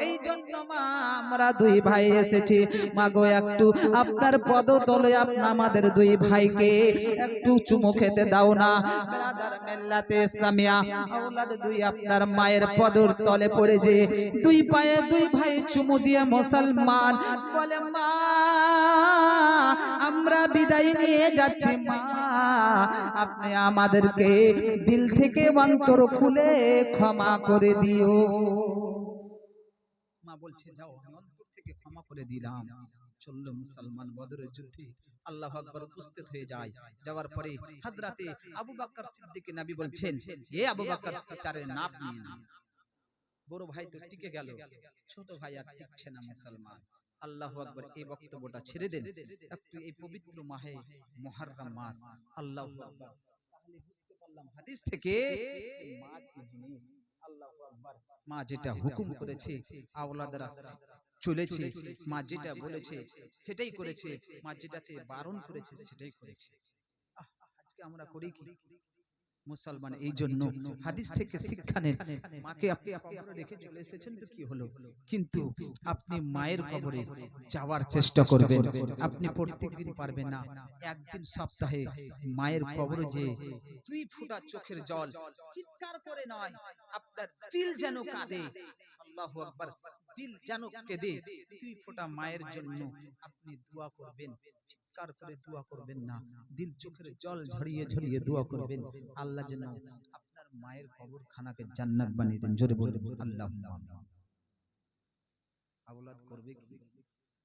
S1: এই জন্য মা আমরা দুই ভাই এসেছি, মা গো একটু আপনার পদতলে আমাদের দুই ভাইকে একটু চুমো খেতে দাও না। ব্রাদার মিল্লাতে ইসলামিয়া আওলাদ দুই আপনার মায়ের পদর তলে পড়ে যে দুই পায়ে দুই ভাই চুমু দিয়ে মুসলমান বলে, মা আমরা বিদায় নিয়ে যাচ্ছি, মা আপনি আমাদেরকে দিল থেকে অন্তর খুলে ক্ষমা করে দিও। মা বলছে, যাও, আমি অন্তর থেকে ক্ষমা করে দিলাম। চললো মুসলমান বদরের যুদ্ধে। আল্লাহু আকবার উপস্থিত হয়ে যায়। যাওয়ার পরে হযরতে আবু বকর সিদ্দিক নবী বলছেন, এ আবু বকর সিদ্দিকের নাপ নিয়ে নাও। বড় ভাই তো টিকে গেল, ছোট ভাই আর টিকছে না মুসলমান। আল্লাহু আকবার, এই বক্তব্যটা ছেড়ে দেন একটু এই পবিত্র মাহে মুহররম মাস। আল্লাহু আকবার, তাহলে বুঝতে পারলাম হাদিস থেকে মা কি জিনিস। আল্লাহু আকবার, মা যেটা হুকুম করেছে আওলাদরা চলেছে, মা যেটা বলেছে সেটাই করেছে, মা যেটাতে বারণ করেছে সেটাই করেছে। আজকে আমরা করি কি? মুসলমান এই জন্য হাদিস থেকে শিক্ষা নেন। মাকে আপনি কবরে রেখে চলে এসেছেন তো কি হলো, কিন্তু আপনি মায়ের কবরে যাওয়ার চেষ্টা করবেন। আপনি প্রত্যেকদিন পারবেন না, একদিন সপ্তাহে মায়ের কবরে যে 2 ফোঁটা চোখের জল চিৎকার করে নয়, আপনার দিল যেন কাঁদে, আল্লাহু আকবার, দিল যেন কেঁদে 2 ফোঁটা মায়ের জন্য আপনি দোয়া করবেন। চিৎকার করে দোয়া করবেন না, দিল চোখের জল ঝরিয়ে ঝরিয়ে দোয়া করবেন, আল্লাহ যেন আপনার মায়ের কবরখানাকে জান্নাত বানিয়ে দেন। জোরে বলবেন আল্লাহুম্মা আমিন। আওলাদ করবে কি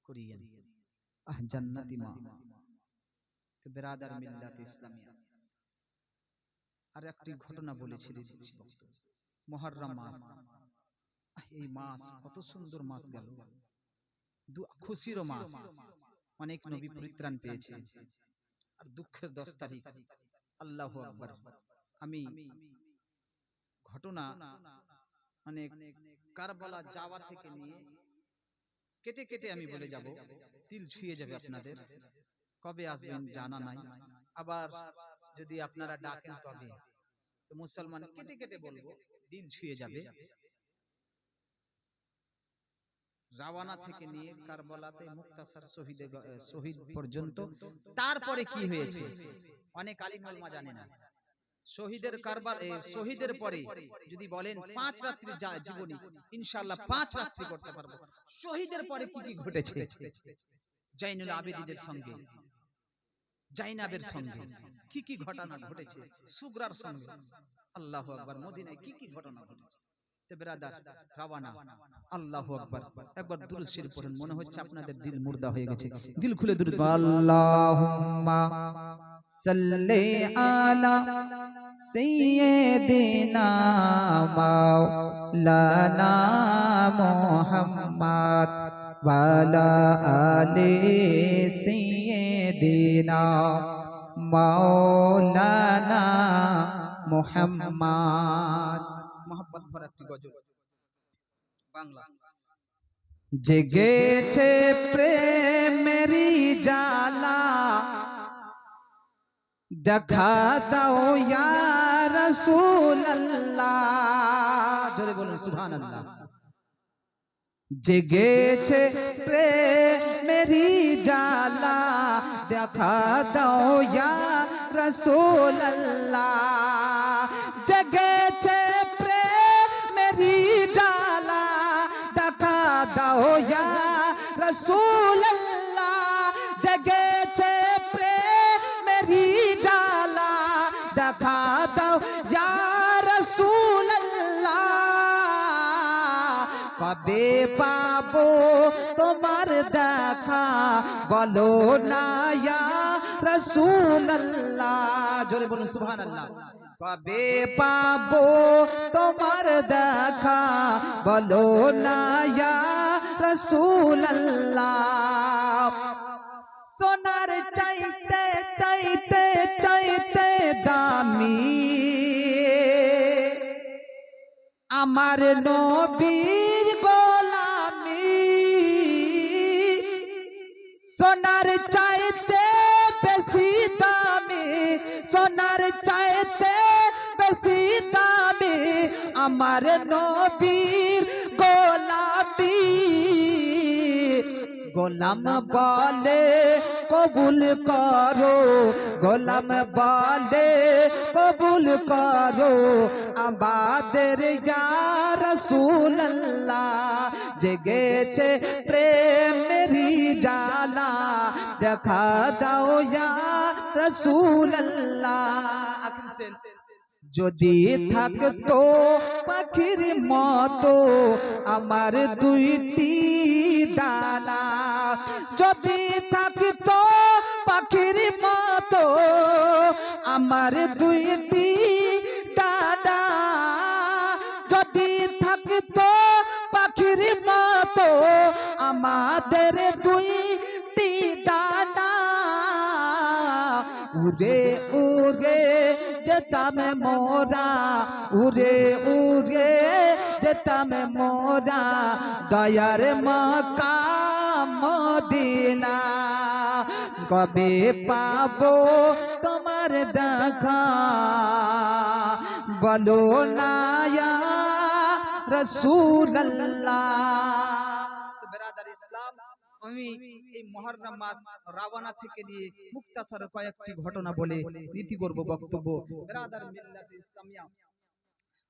S1: করিয়েন, জান্নাতি মা। তো বেরাদার মিল্লাত ইসলামিয়া, আর একটি ঘটনা বলেছি দিচ্ছি বক্তব্য। মুহররম মাস, এই মাস কত সুন্দর মাস গেল, খুশির মাস, অনেক নবী পরিত্রাণ পেয়েছে। আর দুঃখের 10 তারিখ, আল্লাহু আকবার। আমি ঘটনা মানে কারবালা যাওয়া থেকে নিয়ে কেটে কেটে আমি বলে যাব, দিল ছুঁয়ে যাবে আপনাদের। কবে আসবেন জানা নাই, আবার যদি আপনারা ডাকেন তবে, তো মুসলমান কেটে কেটে বলবো, দিল ছুঁয়ে যাবে। রাওয়ানা থেকে নিয়ে কারবালাতে মুক্তাসার শহীদ পর্যন্ত, তারপরে কি হয়েছে অনেক আলিম ওলামা জানে না। শহীদের শহীদের পরে যদি বলেন 5 রাত্রি জীবনী, ইনশাআল্লাহ 5 রাত্রি করতে পারবো। শহীদের পরে কি কি ঘটেছে, জাইনুল আবেদিনের সঙ্গে, জাইনাবের সঙ্গে কি কি ঘটনা ঘটেছে, সুগরার সঙ্গে, আল্লাহু আকবার, মদিনায় কি কি ঘটনা ঘটেছে। বেরাদার রাওয়ানা, আল্লাহু আকবার, একবার দুরূদ শরীফ পড়েন, মনে হচ্ছে আপনাদের দিল মুর্দা হয়ে গেছে। দিল খুলে দুরূদ, আল্লাহুম্মা সাল্লি আলা সাইয়্যিদিনা মাওলানা মুহাম্মদ ওয়া আলা আলি সাইয়্যিদিনা মাওলানা মুহাম্মদ। মোহাম্মত ভরা একটি গজল বাংলা। জেগেছে প্রেমেরি জালা, দেখা দাও ইয়া রাসূলুল্লাহ। জোরে বলুন সুবহানাল্লাহ। জেগেছে প্রেমেরি জালা, দেখা দাও ইয়া রাসূলুল্লাহ। জেগেছে প্রেমেরি জালা, দেখা দাও ইয়া রাসূলুল্লাহ। জেগেছে প্রেমেরি জালা, দেখা দাও ইয়া রাসূলুল্লাহ। কবে পাবো তোমার দেখা, বলো না ইয়া রাসূলুল্লাহ। জোরে বলুন সুবহানাল্লাহ। কবে পাবো তোমার দেখা, বলো না ইয়া রাসূলুল্লাহ। সোনার চাইতে চাইতে চাইতে দামি আমার নবীর গোলামি। সোনার চাইতে বেশি দামি, সোনার চাইতে বেশি দামি আমার নবীর গোলামি। গোলাম বলে কবুল করো, গোলাম বলে কবুল করো আমাদের ইয়া রাসূলুল্লাহ। জেগেছে প্রেমেরি জালা, দেখা দাও ইয়া রাসূলুল্লাহ। যদি থাকতো পাখির মতো আমার 2টি ডানা, যদি থাকতো পাখির মতো আমার 2টি ডানা, যদি থাকতো পাখির মতো আমাদের 2টি ডানা, উড়ে উড়ে যেতাম মোরা, উড়ে উড়ে যেতাম মোরা দয়ার মক্কা মদিনা। কবে পাবো তোমার দেখা, বলো না ইয়া রাসূলুল্লাহ। তো বেরাদার ইসলাম, আমি এই মুহররম মাস রাওয়ানা থেকে নিয়ে মুক্তাসার কয়েকটি ঘটনা বলে নীতি করব বক্তব্য। বেরাদার মিল্লাত ইসলামিয়া,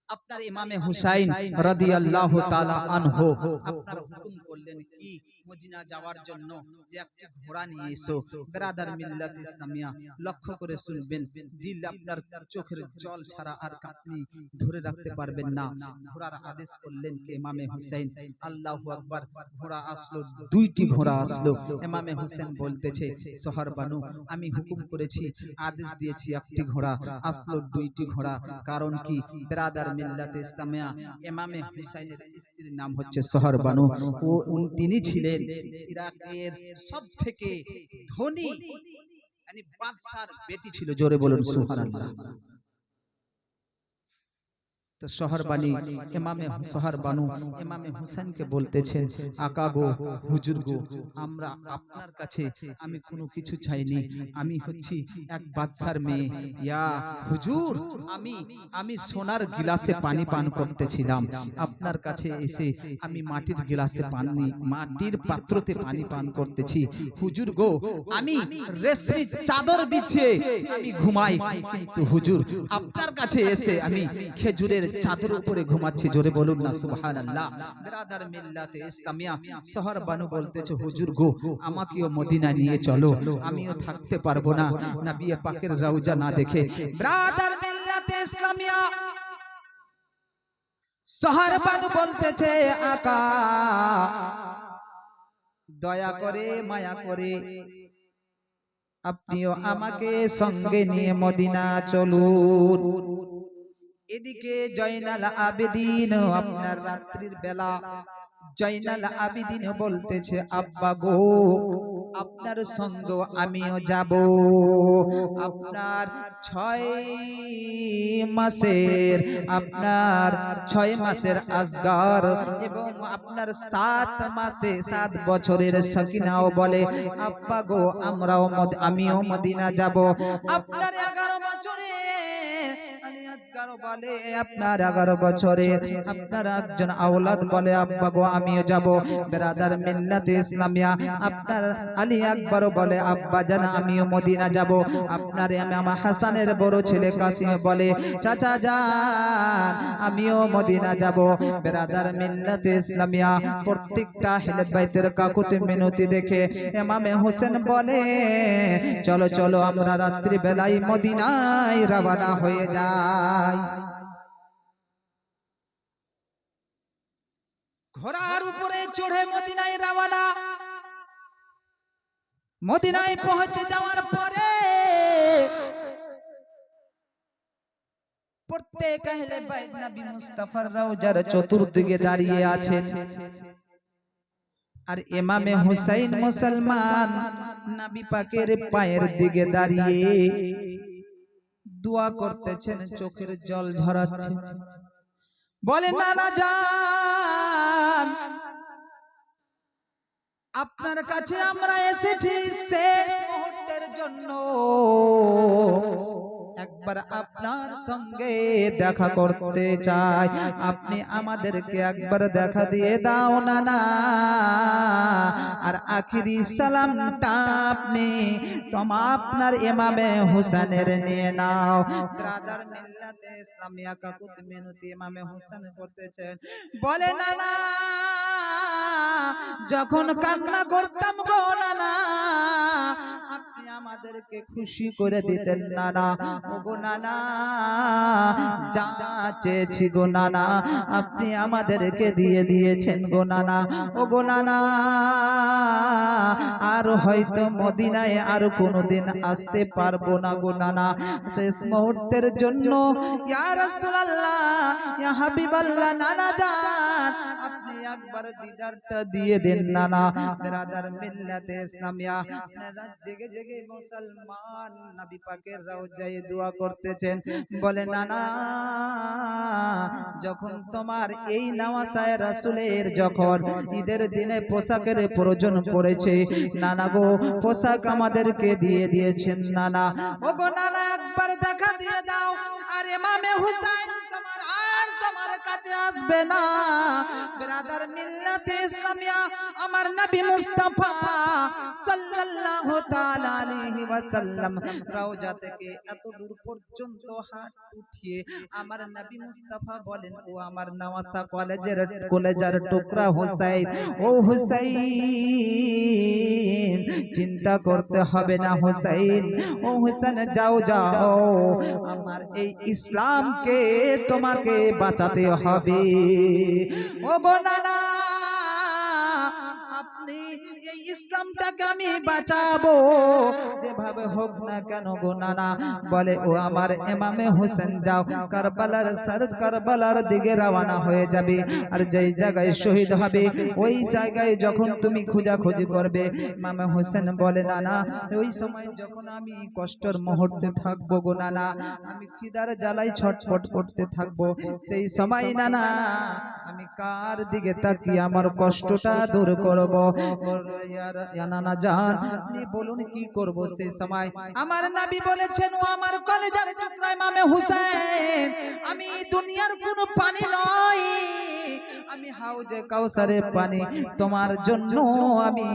S1: আপনার ইমামে হুসাইন রাদিয়াল্লাহু তাআলা আনহু আপনার হুকুম করলেন কি মদিনা যাওয়ার জন্য যে একটি ঘোড়া নিয়ে এসো। ব্রাদার মিল্লাত ইসলামিয়া, লক্ষ্য করে শুনবেন, দিল আপনার চোখের জল ছাড়া আর আপনি ধরে রাখতে পারবেন না। ঘোড়ার আদেশ করলেন কে? ইমামে হুসাইন। আল্লাহু আকবার। ঘোড়া আসলো, দুইটি ঘোড়া আসলো। ইমামে হুসাইন বলতেছে, সোহর বানু, আমি হুকুম করেছি, আদেশ দিয়েছি, একটি ঘোড়া আসলো, দুইটি ঘোড়া। কারণ কি? ব্রাদার মিল্লাতে ইসলামিয়া, ইমামে হুসাইনের স্ত্রীর নাম হচ্ছে সোহর বানু। তিনি ছিলেন ইরাকের সবথেকে ধনী মানে বাদশার বেটি ছিল। জোরে বলুন সুবহানাল্লাহ। তো সোহর বানু ইমামে হুসাইনকে বলতেছেন, আকা গো, হুজুর গো, আমরা আপনার কাছে আমি কোনো কিছু চাইনি, আমি হচ্ছি এক বাদশার মেয়ে। ইয়া হুজুর, আমি সোনার গিলাসে পানি পান করতেছিলাম, আপনার কাছে এসে আমি মাটির গিলাসে পানি, মাটির পাত্রতে পানি পান করতেছি। হুজুর গো, আমি রেশমি চাদর বিছিয়ে আমি ঘুমাই, কিন্তু হুজুর আপনার কাছে এসে আমি খেজুরের চাদর উপরে ঘুমাচ্ছি। জোরে বলুন না সুবহানাল্লাহ। ব্রাদার মিল্লাতে ইসলামিয়া, সোহর বানু বলতেছে, হুজুর গো, আমাকেও মদিনা নিয়ে চলো, আমিও থাকতে পারবো না নবী পাকের রওজা না দেখে। ব্রাদার মিল্লাতে ইসলামিয়া, সোহর বানু বলতেছে, আকা দয়া করে মায়া করে আপনিও আমাকে সঙ্গে নিয়ে মদিনা চলুন। এদিকে জয়নাল আবেদিন, আপনার রাত্রির বেলা জয়নাল আবেদিন বলতেছে, আব্বা গো, আপনার সঙ্গ আমিও যাব। আপনার 6 মাসের আসগার এবং আপনার 7 বছরের সকিনাও বলে, আব্বা গো, আমিও মদিনা যাব। আপনার 11 বছরে বলে, আপনার 11 বছরের আপনার একজন আওলাদ বলে, আব্বা গো, আমিও যাব। ব্রাদার মিল্লাতে ইসলামিয়া, আপনার আলী আকবর বলে, আব্বা জান, আমিও মদিনা যাব। আপনার ইমাম হাসানের বড় ছেলে কাসিম বলে, চাচা জান, আমিও মদিনা যাব। ব্রাদার মিল্লাতে ইসলামিয়া, প্রত্যেকটা আহলে বাইতের কাকুতি মিনতি দেখে ইমামে হোসেন বলে, চলো চলো, আমরা রাত্রি বেলায় মদিনায় রওনা হয়ে যাই। ঘোড়ার উপরে চড়ে মদিনায় রওনা। মদিনায় পৌঁছে যাওয়ার পরে প্রত্যেক আহলে বাইত নবী মুস্তাফার রওজার চতুর্দিকে দাঁড়িয়ে আছেন, আর ইমামে হুসাইন মুসলমান নবী পাকের পায়ের দিকে দাঁড়িয়ে দোয়া করতেছেন, চোখের জল ঝরাচ্ছেন। বলে, নানা জান, আপনার কাছে আমরা এসেছি শেষ মুহূর্তের জন্য, একবার আপনার সঙ্গে দেখা করতে চাই, আপনি আমাদেরকে একবার দেখা দিয়ে দাও নানা, আর আখিরি সালামটা আপনি আপনার ইমামে হুসাইনের নিয়ে নাও। ব্রাদার মিল্লাতে ইসলামিয়া, কাকুতি মিনতি ইমামে হুসাইন করতেছেন। বলে, নানা, যখন কান্না করতাম গো নানা, আপনি আমাদেরকে খুশি করে দিতেন নানা। ও গো নানা, যা চেয়েছি গো নানা, আপনি আমাদেরকে দিয়ে দিয়েছেন গো নানা। ও গো নানা, আর হয়তো মদিনায় আর কোনোদিন আসতে পারবো না গো নানা, শেষ মুহূর্তের জন্য ইয়া রাসূলুল্লাহ, ইয়া হাবিবাল্লাহ, নানা জান, আপনি একবার দিদারটা দিয়ে দেন নানা। ব্রাদার মিল্লাতে ইসলামিয়া, রাত জেগে জেগে মুসলমান নবী পাকের রওজায় দোয়া করতেছেন। বলে, নানা, যখন তোমার এই নওয়াসায় রাসূলের যখন ঈদের দিনে পোশাকের প্রয়োজন পড়েছে নানা গো, পোশাক আমাদেরকে দিয়ে দিয়েছেন নানা। ও গো নানা, একবার দেখা দিয়ে দাও। আরে ইমামে হুসাইন তোমার আর তোমার কাছে আসবে না। ব্রাদার মিল্লাতে ইসলামিয়া, আমার নবী মুস্তাফা সাল্লাল্লাহু তাআলা আলাইহি ওয়াসাল্লাম রওজা থেকে এত দূর পর্যন্ত হাত উঠিয়ে আমার নবী মুস্তাফা বলেন, ও আমার নওয়াসা কলেজার টুকরা হুসাইন, ও হুসাইন চিন্তা করতে হবে না হুসাইন, ও হুসাইন যাও যাও, আমার এই ইসলামকে তোমাকে বাঁচাতে হবে। ও গো নানা, আপনি এই ইসলামটাকে আমি বাঁচাবো যেভাবে হোক না কেন গো নানা। বলে, ও আমার ইমামে হোসেন যাও, কারবালার দিকে রওনা হয়ে যাবে, আর যেই জায়গায় শহীদ হবে ওই জায়গায় যখন তুমি খোঁজাখুঁজি করবে। ইমামে হোসেন বলে, নানা ওই সময় যখন আমি কষ্টের মুহূর্তে থাকবো গো নানা, আমি খিদার জ্বালায় ছটফট করতে থাকবো, সেই সময় নানা আমি কার দিকে তাকিয়ে আমার কষ্টটা দূর করব? নানা জান আপনি বলুন কি করব সেই সময়? আমার নবী বলেছেন, ও আমার কলেজার টুকরা ইমামে হুসাইন, আমি দুনিয়ার কোনো পানি নয়, আমি হাউজে কাউসারের পানি, তোমার জন্য আমি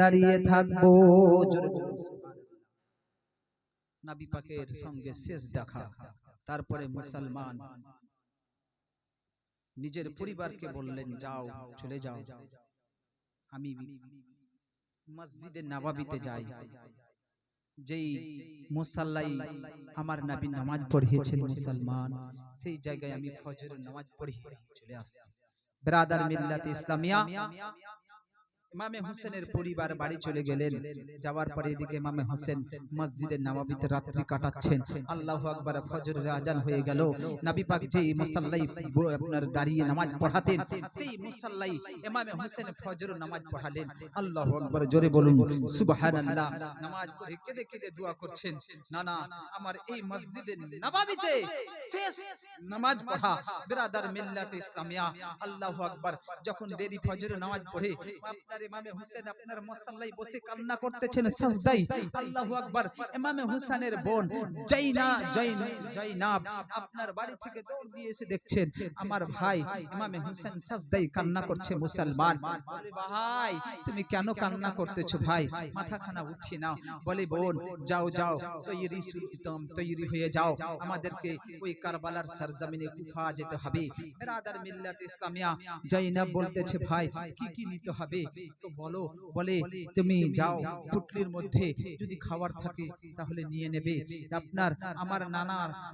S1: দাঁড়িয়ে থাকবো। নবী পাকের সঙ্গে শেষ দেখা, তারপরে মুসলমান নিজের পরিবারকে বললেন, যাও চলে যাও, আমি মসজিদে নববীতে যাই, যেই মুসাল্লাই আমার নবী নামাজ পড়িয়েছেন মুসলমান, সেই জায়গায় আমি ফজরের নামাজ পড়ি চলে আসছি। ব্রাদার মিল্লাতে ইসলামিয়া, ইমামে হোসেনের পরিবার বাড়ি চলে গেলেন। যাওয়ার পরে এদিকে ইমামে হোসেন মসজিদে নববীতে রাত্রি কাটাচ্ছেন। আল্লাহু আকবার, ফজরের আজান হয়ে গেল। নবী পাক যেই মুসাল্লাই আপনার দাঁড়িয়ে নামাজ পড়াতেন, সেই মুসাল্লাই ইমামে হোসেন ফজরের নামাজ পড়ালেন। আল্লাহু আকবার, জোরে বলুন সুবহানাল্লাহ। নামাজ পড়ে কেঁদে কেঁদে দোয়া করছেন, নানা আমার এই মসজিদে নববীতে শেষ নামাজ পড়া। ব্রাদার মিল্লাতে ইসলামিয়া, আল্লাহু আকবার, যখন দেরি ফজরের নামাজ পড়ে ইমামে হোসেন আপনার মুসাল্লায় বসে কান্না করতেছেন সাজদায়। আল্লাহু আকবার, ইমামে হোসেনের বোন জয়নাব আপনার বাড়ি থেকে দৌড় দিয়ে এসে দেখছেন আমার ভাই ইমামে হোসেন সাজদায় কান্না করছে। মুসলমান বলে, ভাই তুমি কেন কান্না করতেছো ভাই? মাথাখানা উঠিয়ে নাও। বলে, বোন যাও যাও, তৈরি হয়ে যাও, আমাদেরকে ওই কারবালার সরজমিনে কুফা যেতে হবে। ব্রাদার মিল্লাত ইসলামিয়া, জয়নাব বলতেছে, ভাই কি কি নিতে হবে তো বলো। বলে, তুমি যাও, পুটলির মধ্যে যদি খাবার থাকে তাহলে নিয়ে নেবে। আপনার আমার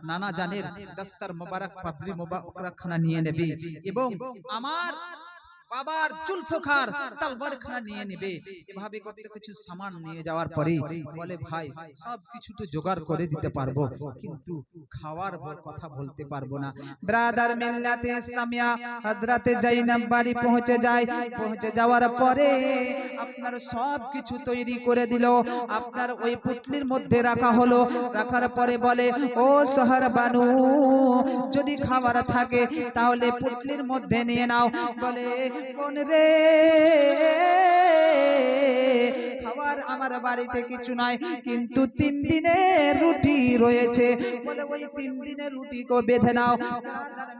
S1: নানা জানের দস্তার মোবারক পাবলি মোবারকখানা নিয়ে নেবে, এবং আমার বাবার চুলফোখার তালবারখানা নিয়ে নেবে। এভাবে করতে কিছু সামান নিয়ে যাওয়ার পরে বলে, ভাই সব কিছু তো জোগাড় করে দিতে পারবো, কিন্তু খাওয়ার কথা বলতে পারবো না। ব্রাদার মিল্লাতে ইসলামিয়া, হযরতে জয়নাব বাড়ি পৌঁছে যায়। পৌঁছে যাওয়ার পরে আপনার সব কিছু তৈরি করে দিল, আপনার ওই পুটলির মধ্যে রাখা হলো। রাখার পরে বলে, ও শহর বানু, যদি খাবার থাকে তাহলে পুটলির মধ্যে নিয়ে নাও। বলে, কোন রে, খাবার আমার বাড়িতে কিছু নাই, কিন্তু 3 দিনের রুটি রয়েছে। বলে, ওই 3 দিনের রুটি কো বেঁধে নাও।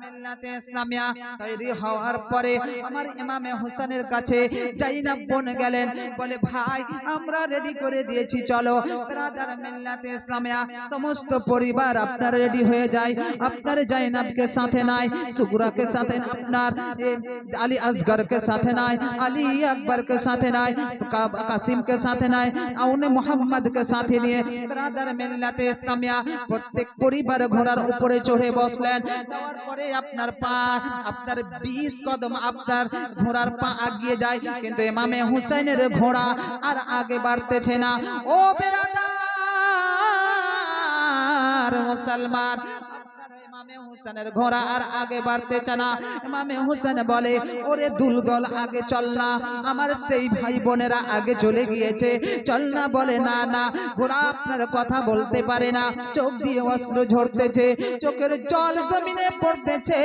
S1: মিল্লাতে ইসলামিয়া তৈরি হওয়ার পরে আমার ইমামে হোসেনের কাছে জয়নাব বোন গেলেন। বলে, ভাই আমরা রেডি করে দিয়েছি, চলো। ব্রাদার মিল্লাতে ইসলামিয়া সমস্ত পরিবার আপনার রেডি হয়ে যায়। আপনার জয়নাবকে সাথে নাই, সুগরাকে সাথে, আপনার আলী আসগরকে সাথে নাই, আলী আকবরকে সাথে নাই, কাসিমকে সাথে নাই, আউনে মোহাম্মদকে সাথে নিয়ে ব্রাদার মিল্লাতে ইসলামিয়া প্রত্যেক পরিবার ঘোড়ার উপরে চড়ে বসলেন। যাওয়ার পরে আপনার 20 কদম আপনার ঘোড়ার পা আগিয়ে যায়, কিন্তু ইমামে হুসাইনের ঘোড়া আর আগে বাড়তেছে না। ও বেরাদার মুসলমান, ইমামে হোসেনের ঘোড়া আর আগে বাড়তেছে না। ইমামে হোসেন বলে, ওরে দুলদল আগে চল না, আমার সেই ভাই বোনেরা আগে চলে গিয়েছে, চল না। বলে, না না, ঘোড়া আপনার কথা বলতে পারে না, চোখ দিয়ে অশ্রু ঝরতেছে, চোখের জল জমিনে পড়তেছে।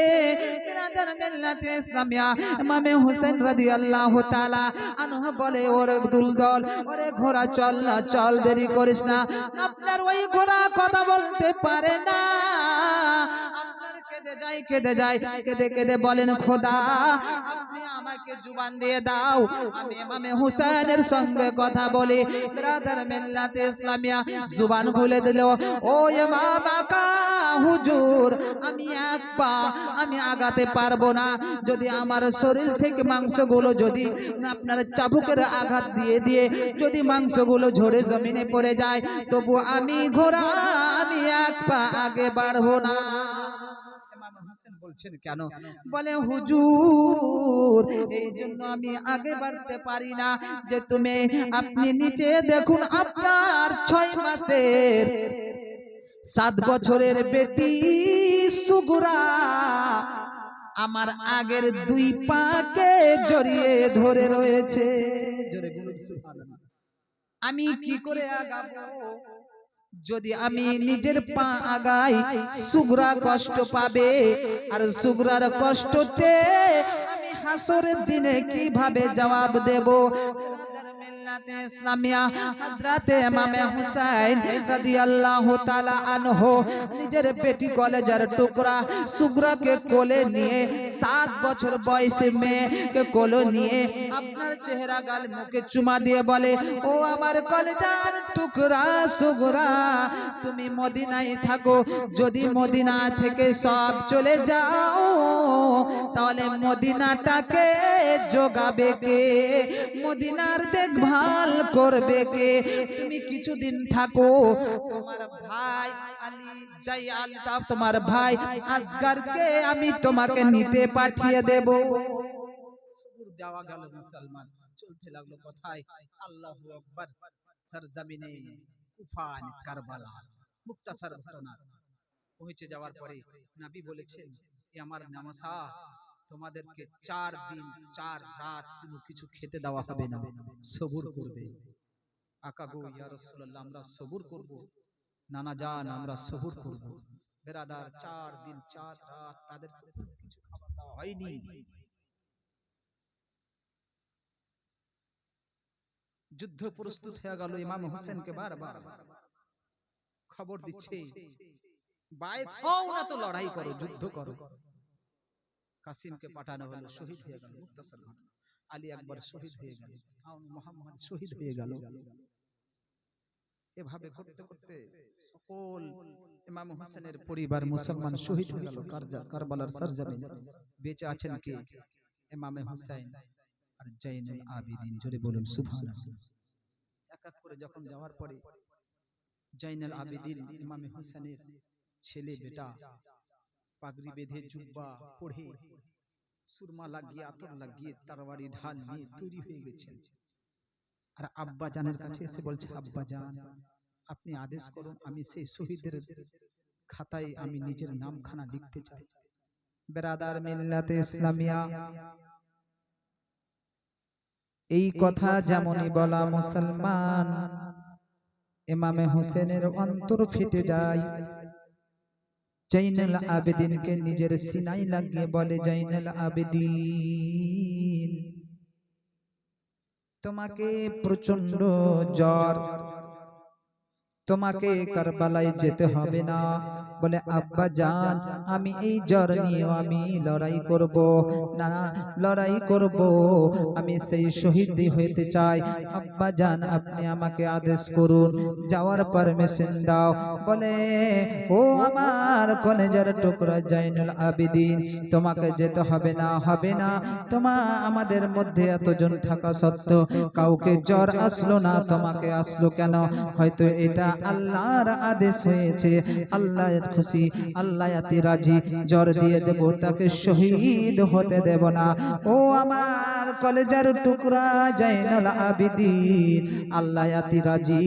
S1: ব্রাদার মিল্লাতে ইসলামিয়া ইমামে হোসেন রাদিয়াল্লাহু তাআলা আনহু বলে, ওরে দুলদল, ওরে ঘোড়া চল না, চল, দেরি করিস না। আপনার ওই ঘোড়া কথা বলতে পারে না, কেঁদে যায়, কেঁদে কেঁদে বলেন খোদা আপনি আমাকে জুবান দিয়ে দাও, আমি ইমামে হুসাইনের সঙ্গে কথা বলি। ব্রাদার মিল্লাতে ইসলামিয়া জুবান খুলে দিল। ও ইমাম আকা হুজুর, আমি এক পা আমি আগাতে পারবো না, যদি আমার শরীর থেকে মাংসগুলো যদি আপনার চাবুকের আঘাত দিয়ে দিয়ে যদি মাংসগুলো ঝরে জমিনে পড়ে যায়, তবু আমি ঘোড়া আমি এক পা আগে বাড়বো না। বলছেন কেন? বলে হুজুর এই জন্য আমি আগে বাড়তে পারি না যে তুমি আপনি নিচে দেখুন আপনার 6 মাসের 7 বছরের বেটি সুগুরা আমার আগের 2 পাকে জড়িয়ে ধরে রয়েছে। জোরে বলুন সুবহানাল্লাহ। আমি কি করে আগাবো? যদি আমি নিজের পা আগাই সুগরা কষ্ট পাবে, আর সুগরার কষ্টতে আমি হাসরের দিনে কিভাবে জবাব দেব? মিল্লাতে ইসলামিয়া হযরতে ইমামে হুসাইন রাদিয়াল্লাহু তাআলা আনহু নিজের বেটি কলেজার টুকরা সুগরাকে কোলে নিয়ে 7 বছর বয়সে মেয়েকে কোলে নিয়ে আপনার চেহারা গাল মুখে চুমা দিয়ে বলে, ও আমার কলেজার টুকরা সুগরা তুমি মদিনায় থাকো, যদি মদিনা থেকে সব চলে যাও তাহলে মদিনাটাকে জোগাবে কে, মদিনার দেখভাল করবে কে? তুমি কিছুদিন থাকো, তোমার ভাই আলী জাইয়াল তোমার ভাই আসগারকে আমি তোমাকে নিতে পাঠিয়ে দেব। সুবুর দেওয়া গেল। মুসলমান চলতে লাগলো কোথায়? আল্লাহু আকবার। সরজমিনে কুফান কারবালা মুক্তাসার ঘটনা পৌঁছে যাওয়ার পরে নবী বলেছেন, এ আমার নামাসা তোমাদেরকে 4 দিন 4 রাত কোনো কিছু খেতে দেওয়া হবে না, সবুর করবে। আকা গো ইয়া রাসূলুল্লাহ আমরা সবুর করব? নানা জান আমরা সবুর করব। বেরাদার 4 দিন 4 রাত তাদের কিছু খাবার দেওয়া হয়নি। যুদ্ধ প্রস্তুত হয়ে গেল। ইমাম হোসেনকে বারবার খবর দিচ্ছে, বায়েত হও না তো লড়াই করো, যুদ্ধ করো। কাসিমকে পাঠানো হলো, শহীদ হয়ে গেল। মুক্তাসার ঘটনা। আলী আকবর শহীদ হয়ে গেল, মুহাম্মদ শহীদ হয়ে গেল। এভাবে করতে করতে সকল ইমাম হোসেনের পরিবার মুসলমান শহীদ হয়ে গেল। কারবালার সরজমিনে বেঁচে আছেন কে? ইমামে হুসাইন আর জাইনুল আবিদিন। জোরে বলুন সুবহানাল্লাহ। এক এক করে যখন যাওয়ার পরে জাইনুল আবিদিন ইমামে হুসাইনের ছেলে বেটা পাগড়ি বেঁধে জুব্বা পরে সুরমা লাগিয়ে আতর লাগিয়ে তরবারি ঢাল নিয়ে তৈরি হয়ে গেছেন। আর আব্বা জানের কাছে এসে বলছে, আব্বা জান আপনি আদেশ করুন, আমি সেই শহীদের খাতায় আমি নিজের নামখানা লিখতে চাই। বেরাদার মিল্লাতে ইসলামিয়া এই কথা যেমনই বলা মুসলমান ইমামে হোসেনের অন্তর ফেটে যায়। জাইনুল আবেদিনকে নিজের সিনায় লাগিয়ে বলে, জাইনুল আবেদিন তোমাকে প্রচন্ড জ্বর, তোমাকে কারবালায় যেতে হবে না। বলে আব্বা জান আমি এই জ্বর নিয়ে আমি লড়াই করব না, লড়াই করব, আমি সেই শহীদ হইতে চাই। আব্বা জান আপনি আমাকে আদেশ করুন, যাওয়ার পারমিশন দাও। বলে ও আমার কলেজার টুকরা জাইনুল আবেদিন তোমাকে যেতে হবে না, হবে না। আমাদের মধ্যে এতজন থাকা সত্ত্বেও কাউকে জ্বর আসলো না, তোমাকে আসলো কেন? হয়তো এটা আল্লাহর আদেশ হয়েছে, আল্লাহ খুশি, আল্লাহ এত রাজি, জ্বর দিয়ে দেব, তাকে শহীদ হতে দেব না। ও আমার কলেজার টুকরা জাইনুল আবেদিন আল্লাহ এত রাজি,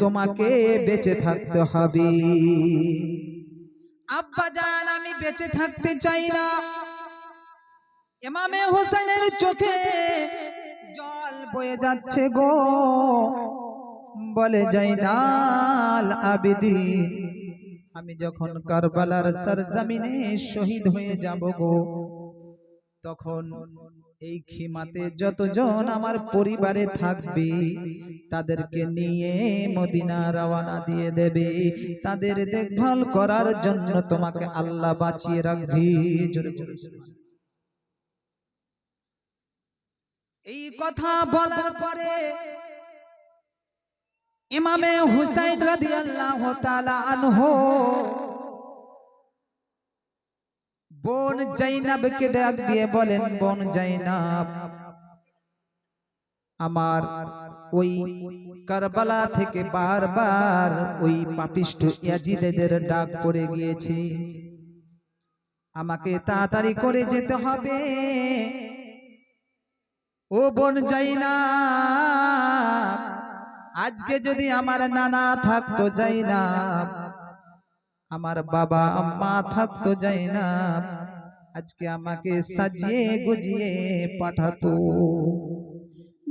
S1: তোমাকে বেঁচে থাকতে হবে। আব্বা জান আমি বেঁচে থাকতে চাই না। ইমামে হোসেনের চোখে জল বয়ে যাচ্ছে গো। বলে জাইনুল আবেদিন আমি যখন কারবালার সরজমিনে শহীদ হয়ে যাব গো, তখন এই খিমাতে যতজন আমার পরিবারে থাকবে তাদেরকে নিয়ে মদিনা রওনা দিয়ে দেবে, তাদের দেখভাল করার জন্য তোমাকে আল্লাহ বাঁচিয়ে রাখবে। এই কথা বলার পরে ইমামে হুসাইন রাদিয়াল্লাহু তাআলা আনহু বোন জাইনাবকে ডাক দিয়ে বলেন, বোন জাইনাব, আমার ওই কারবালা থেকে বারবার ওই পাপিষ্ঠ ইয়াজিদের ডাক পড়ে গিয়েছে, আমাকে তাড়াতাড়ি করে যেতে হবে। ও বোন জাইনাব, আজকে যদি আমার নানা থাকতো জাইনাব, আমার বাবা আম্মা থাকতো জাইনাব, আজকে আমাকে সাজিয়ে গুজিয়ে পাঠাতো।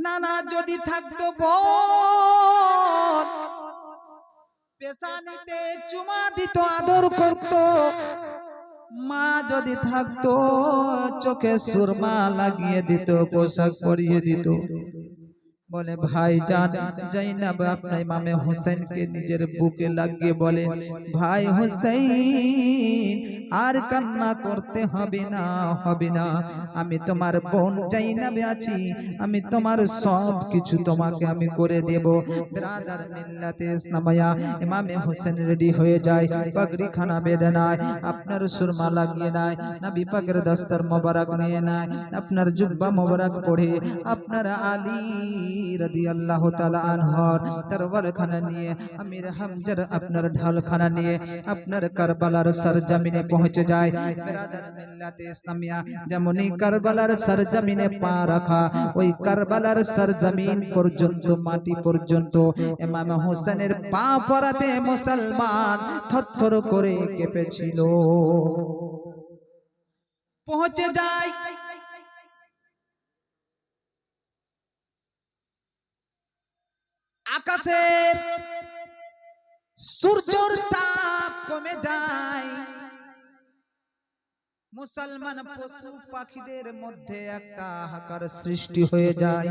S1: নানা যদি থাকতো বোন পেশানিতে চুমা দিত, আদর করত। মা যদি থাকতো চোখে সুরমা লাগিয়ে দিত, পোশাক পরিয়ে দিত। বলে ভাইজান জাইনাব আপনার ইমামে হোসেনকে নিজের বুকে লাগিয়ে বলে, ভাই হোসেন আর কান্না করতে হবে না, হবে না, আমি তোমার বোন জাইনাবে আছি, আমি তোমার সব কিছু তোমাকে আমি করে দেব। ব্রাদার মিল্লাতে ইসলামিয়া ইমামে হোসেন রেডি হয়ে যায়, পাগড়ি খানা বেঁধে নেয়, আপনার সুরমা লাগিয়ে নেয়, নবী পাকের দস্তর মোবারক নিয়ে নেয়, আপনার জুব্বা মোবারক পড়ে আপনার আলী রাদিয়াল্লাহু তাআলা আনহর তরবারখানা নিয়ে আমির হামজার আপনার ঢালখানা নিয়ে আপনার কারবালার সরজমিনে পৌঁছে যায়। ব্রাদার মিল্লাতে ইসলামিয়া যেমনই কারবালার সরজমিনে পা রাখা, ওই কারবালার সরজমিন পর্যন্ত, মাটি পর্যন্ত ইমাম হোসেনের পা পড়াতে মুসলমান থরথর করে কেঁপেছিল। পৌঁছে যায় আকাশের সূর্যের তাপ কমে যায়, মুসলমান পশু পাখিদের মধ্যে একটা হাহাকার সৃষ্টি হয়ে যায়।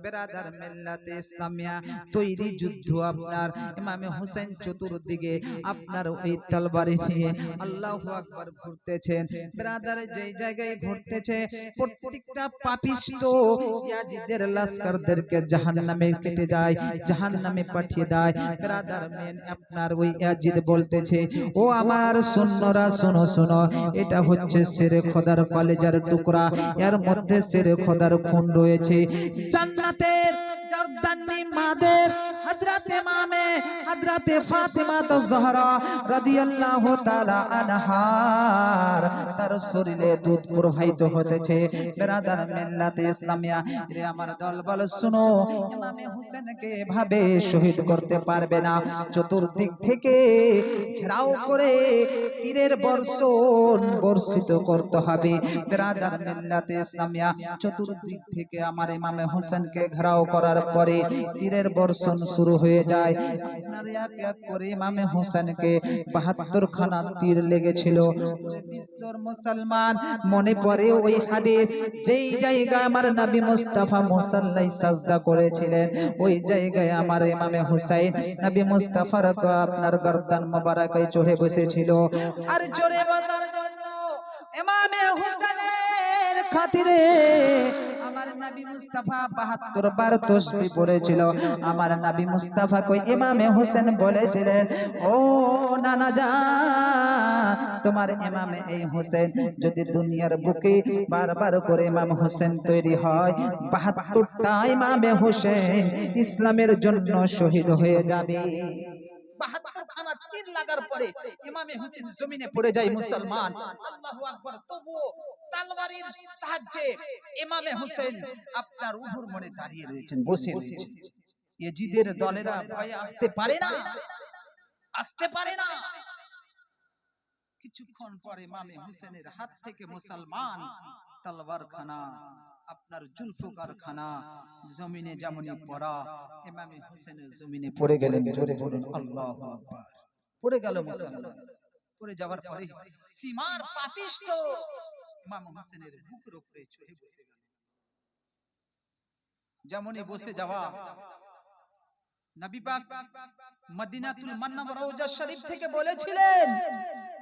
S1: বেরাদার মিল্লাতে ইসলামিয়া তৈরি যুদ্ধ আপনার ইমামে হোসেন চতুর্দিকে আপনার ওই তলবারি নিয়ে আল্লাহু আকবার ঘুরতেছেন। বেরাদার যেই জায়গায় ঘুরতেছে প্রত্যেকটা পাপিষ্ট ইয়াজিদের লস্করদেরকে জাহান্নামে কেটে দেয়, জাহান্নামে পাঠিয়ে দেয়। বেরাদার মেন আপনার ওই ইয়াজিদ বলতেছে, ও আমার সৈন্যরা শোনো শোনো, এটা হচ্ছে শেরে খোদার কলেজার টুকরা, এর মধ্যে শেরে খোদার খুন রয়েছে। জান্নাতের জারদান্নি মাদের হযরত ইমামে হযরত ফাতিমা তাজ-জোহরা রাদিয়াল্লাহু তাআলা আনহার তার শরীরে দুধ প্রবাহিত হতেছে। বেরাদার মিল্লাতে ইসলামিয়া, রে আমার দলবল শুনো, ইমামে হোসেনকে এভাবে শহীদ করতে পারবে না, চতুর্দিক থেকে ঘেরাও করে তীরের বর্ষণ বর্ষিত করতে হবে। বেরাদার মিল্লাতে ইসলামিয়া চতুর্দিক থেকে আমার ইমামে হোসেনকে ঘেরাও করার পরে তীরের বর্ষণ শুরু হয়ে যায়। আপনার এক এক করে ইমামে হোসেনকে ৭২ খানা তীর লেগেছিল। বিশ্বর মুসলমান মনে পড়ে ওই হাদিস, যেই জায়গায় আমার নবী মুস্তাফা মুসাল্লায় সাজদা করেছিলেন, ওই জায়গায় আমার ইমামে হুসাইন নবী মুস্তাফার আপনার গর্দান মোবারকে চড়ে বসেছিল। আর চড়ে বসার জন্য ইমামে হুসাইনের খাতিরে আমার নবী মুস্তাফা ৭২ বার তাসবিহ পড়েছিল। আমার নবী মুস্তাফা কই ইমামে হোসেন বলেছিলেন, ও নানা জান, তোমার ইমামে এই হোসেন যদি দুনিয়ার বুকে বারবার করে ইমাম হোসেন তৈরি হয়, ৭২টা ইমামে হোসেন ইসলামের জন্য শহীদ হয়ে যাবে। ৭২ খানা তীর লাগার পরে ইমামে হোসেন জমিনে পড়ে যায় মুসলমান। আল্লাহু আকবার। তবুও তলবারির সাহায্যে ইমামে হোসেন আপনার উহুর মনে দাঁড়িয়ে রয়েছেন, বসে রয়েছেন। ইয়াজিদের দলেরা ভয়ে আসতে পারে না, আসতে পারে না। কিছুক্ষণ পরে ইমামে হোসেনের হাত থেকে মুসলমান তলবার খানা আপনার জুলফকার খানা জমিনে যেমনই পড়া, ইমামে হোসেনের জমিনে পড়ে গেলেন। জোরে বলুন আল্লাহু আকবার। পড়ে গেল মুসলমান। পড়ে যাওয়ার পরে সীমার পাপিষ্ট ইমাম হোসেনের বুকের উপরে চড়ে বসে গেল। যেমনই বসে যাওয়া, নবী পাক মদিনাতুল মুনাওয়ারা রওজা শরীফ থেকে বলেছিলেন,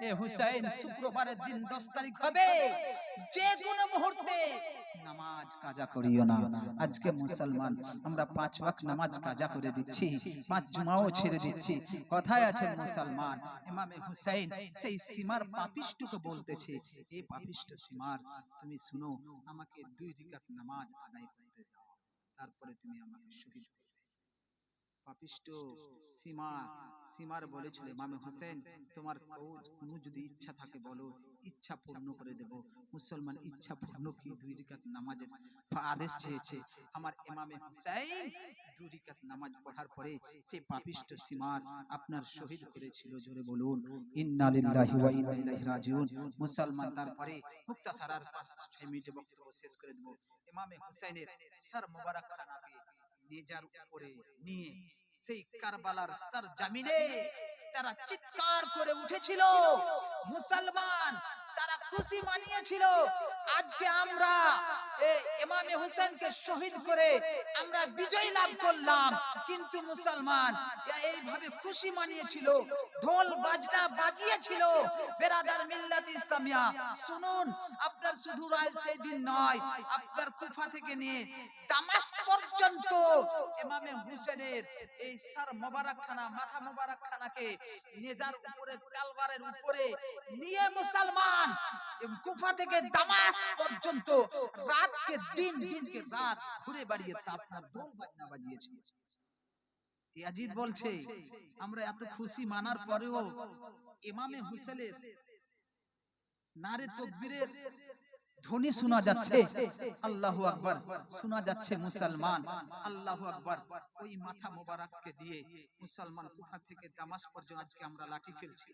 S1: এ হুসাইন শুক্রবারের দিন 10 তারিখ হবে, যে কোনো মুহূর্তে নামাজ কাজা করিও না। আজকে মুসলমান আমরা 5 ওয়াক্ত নামাজ কাজা করে দিচ্ছি, 5 জুমাও ছেড়ে দিচ্ছি। কথায় আছে মুসলমান, ইমামে হুসাইন সেই সীমার পাপিষ্ঠকে বলতেছে, এ পাপিষ্ঠ সীমার, তুমি শুনো, আমাকে 2 রাকাত নামাজ আদায় করতে দাও, তারপরে তুমি আমাকে শহীদ করবে। পাপিষ্ঠ সীমার বলেছিল, ইমামে হোসেন তোমার কোনো যদি ইচ্ছা থাকে বলো, ইচ্ছা পূর্ণ করে দেব। মুসলমান ইচ্ছা পূর্ণ কি 2 রাকাত নামাজের আদেশ চেয়েছে। আমার ইমামে হুসাইন 2 রাকাত নামাজ পড়ার পরে সে পাপিষ্ঠ সীমার আপনার শহীদ করেছিল। জোরে বলুন ইন্না লিল্লাহি ওয়া ইন্না ইলাইহি রাজিউন। মুসলমান তারপরে মুক্তাসারার 5-6 মিনিটে বক্তব্য শেষ করে দেব। ইমামে হুসাইনের সর মুবারক খানাকে নেজার উপরে নিয়ে সেই কারবালার সরজমিনে তারা চিৎকার করে উঠেছিল। মুসলমান তারা খুশি মানিয়েছিল, আজকে আমরা ইমামে হোসেনকে শহীদ করে আমরা বিজয় লাভ করলাম। কিন্তু মুসলমান এইভাবে খুশি মানিয়েছিল, ঢোল বাজনা বাজিয়েছিল। বেরাদার মিল্লাত ইসলামিয়া শুনুন, আপনার শুধু সেই দিন নয়, আপনার কুফা থেকে নিয়ে দামাস্ক পর্যন্ত ইমামে হোসেনের এই সর মোবারক খানা, মাথা মোবারক খানাকে নেজার উপরে, তলবারের উপরে নিয়ে মুসলমান কুফা থেকে দামাস্ক পর্যন্ত রাতকে দিন, দিনকে রাত ঘুরে বাড়িয়ে তা আপনার ঢোল বাজনা বাজিয়েছে। ইয়াজিদ বলছে, আমরা এত খুশি মানার পরেও ইমামে হুসাইনের নারে তাকবীরের ধ্বনি শোনা যাচ্ছে, আল্লাহু আকবার শোনা যাচ্ছে। মুসলমান আল্লাহু আকবার, ওই মাথা মোবারককে দিয়ে মুসলমান কুফা থেকে দামাস্ক পর্যন্ত আজকে আমরা লাঠি খেলছি,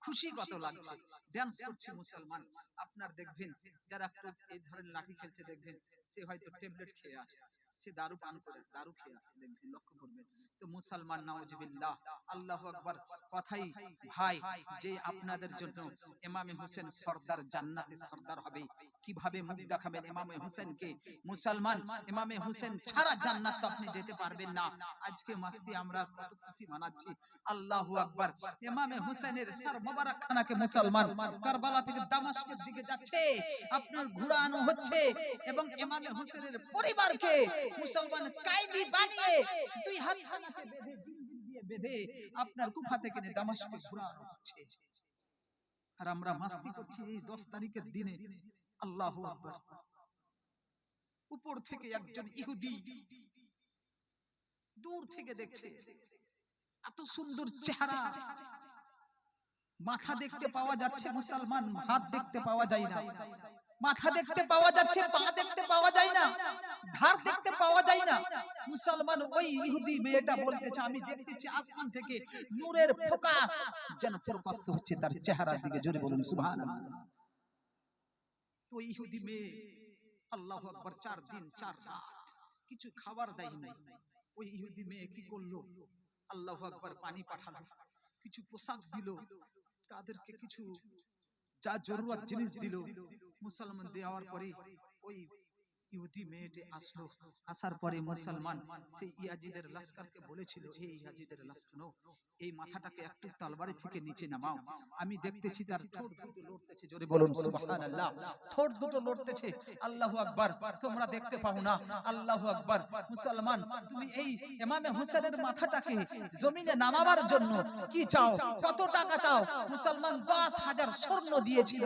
S1: খুশি কত লাগছে, ডান্স করছে মুসলমান। আপনার দেখবেন যারা এই ধরনের লাঠি খেলছে, দেখবেন সে হয়তো ট্যাবলেট খেয়ে আছে, সে দারু পান করে, দারু খেয়ে আছে, দেখবেন, লক্ষ্য করবেন। তো মুসলমান নাউজুবিল্লাহ, আল্লাহু আকবার। কথাই ভাই যে আপনাদের জন্য ইমামে হোসেন সরদার, জান্নাতে সরদার হবে, কিভাবে মুখ দেখাবেন ইমামে হোসেনকে। মুসলমান ইমামে হোসেন ছাড়া জান্নাত তো আপনি যেতে পারবেন না। আজকে মাস্তি আমরা কত খুশি মানাচ্ছি, আল্লাহু আকবার। ইমামে হোসেনের সর মোবারক খানাকে মুসলমান কারবালা থেকে দামাস্কের দিকে যাচ্ছে, আপনার ঘোরানো হচ্ছে, এবং ইমামে হোসেনের পরিবারকে মুসলমান কায়দি বানিয়ে 2 হাত খানাকে বেঁধে, জিঞ্জির দিয়ে বেঁধে আপনার কুফা থেকে নিয়ে দামাস্কে ঘোরানো হচ্ছে। আর আমরা মাস্তি করছি এই 10 তারিখের দিনে। আল্লাহু আকবার। উপর থেকে একজন ইহুদি দূর থেকে দেখছে, এত সুন্দর চেহারা, মাথা দেখতে পাওয়া যাচ্ছে মুসলমান, হাত দেখতে পাওয়া যায় না। মাথা দেখতে পাওয়া যাচ্ছে, পা দেখতে পাওয়া যায় না, ধার দেখতে পাওয়া যায় না। মুসলমান ওই ইহুদি মেয়েটা বলতেছে, আমি দেখতেছি আসমান থেকে নূরের ফোকাস যেন প্রকাশ হচ্ছে তার চেহারার দিকে। জোরে বলুন সুবহানাল্লাহ। তো ইহুদি মেয়ে, আল্লাহু আকবার, 4 দিন 4 রাত কিছু খাবার দেয় নাই। ওই ইহুদি মেয়ে কি করলো? আল্লাহু আকবার, পানি পাঠালো, কিছু পোশাক দিল, তাদেরকে কিছু যা জরুরত জিনিস দিল। মুসলমান দেওয়ার পরে ওই ইহুদি মেয়েটি আসলো। আসার পরে মুসলমান সেই ইয়াজিদের লস্করকে বলেছিল, এই ইয়াজিদের লস্কর, এই মাথাটাকে একটু তলবারি থেকে নিচে নামাও। আমি দেখতেছি তার ঠোঁট দুটো লড়তেছে। জোরে বলুন সুবহানাল্লাহ। ঠোঁট দুটো লড়তেছে। আল্লাহু আকবার। তোমরা দেখতে পাও না? আল্লাহু আকবার। মুসলমান তুমি এই ইমামে হোসেনের মাথাটাকে জমিনে নামাবার জন্য কি চাও? কত টাকা চাও? মুসলমান 10,000 স্বর্ণ দিয়েছিল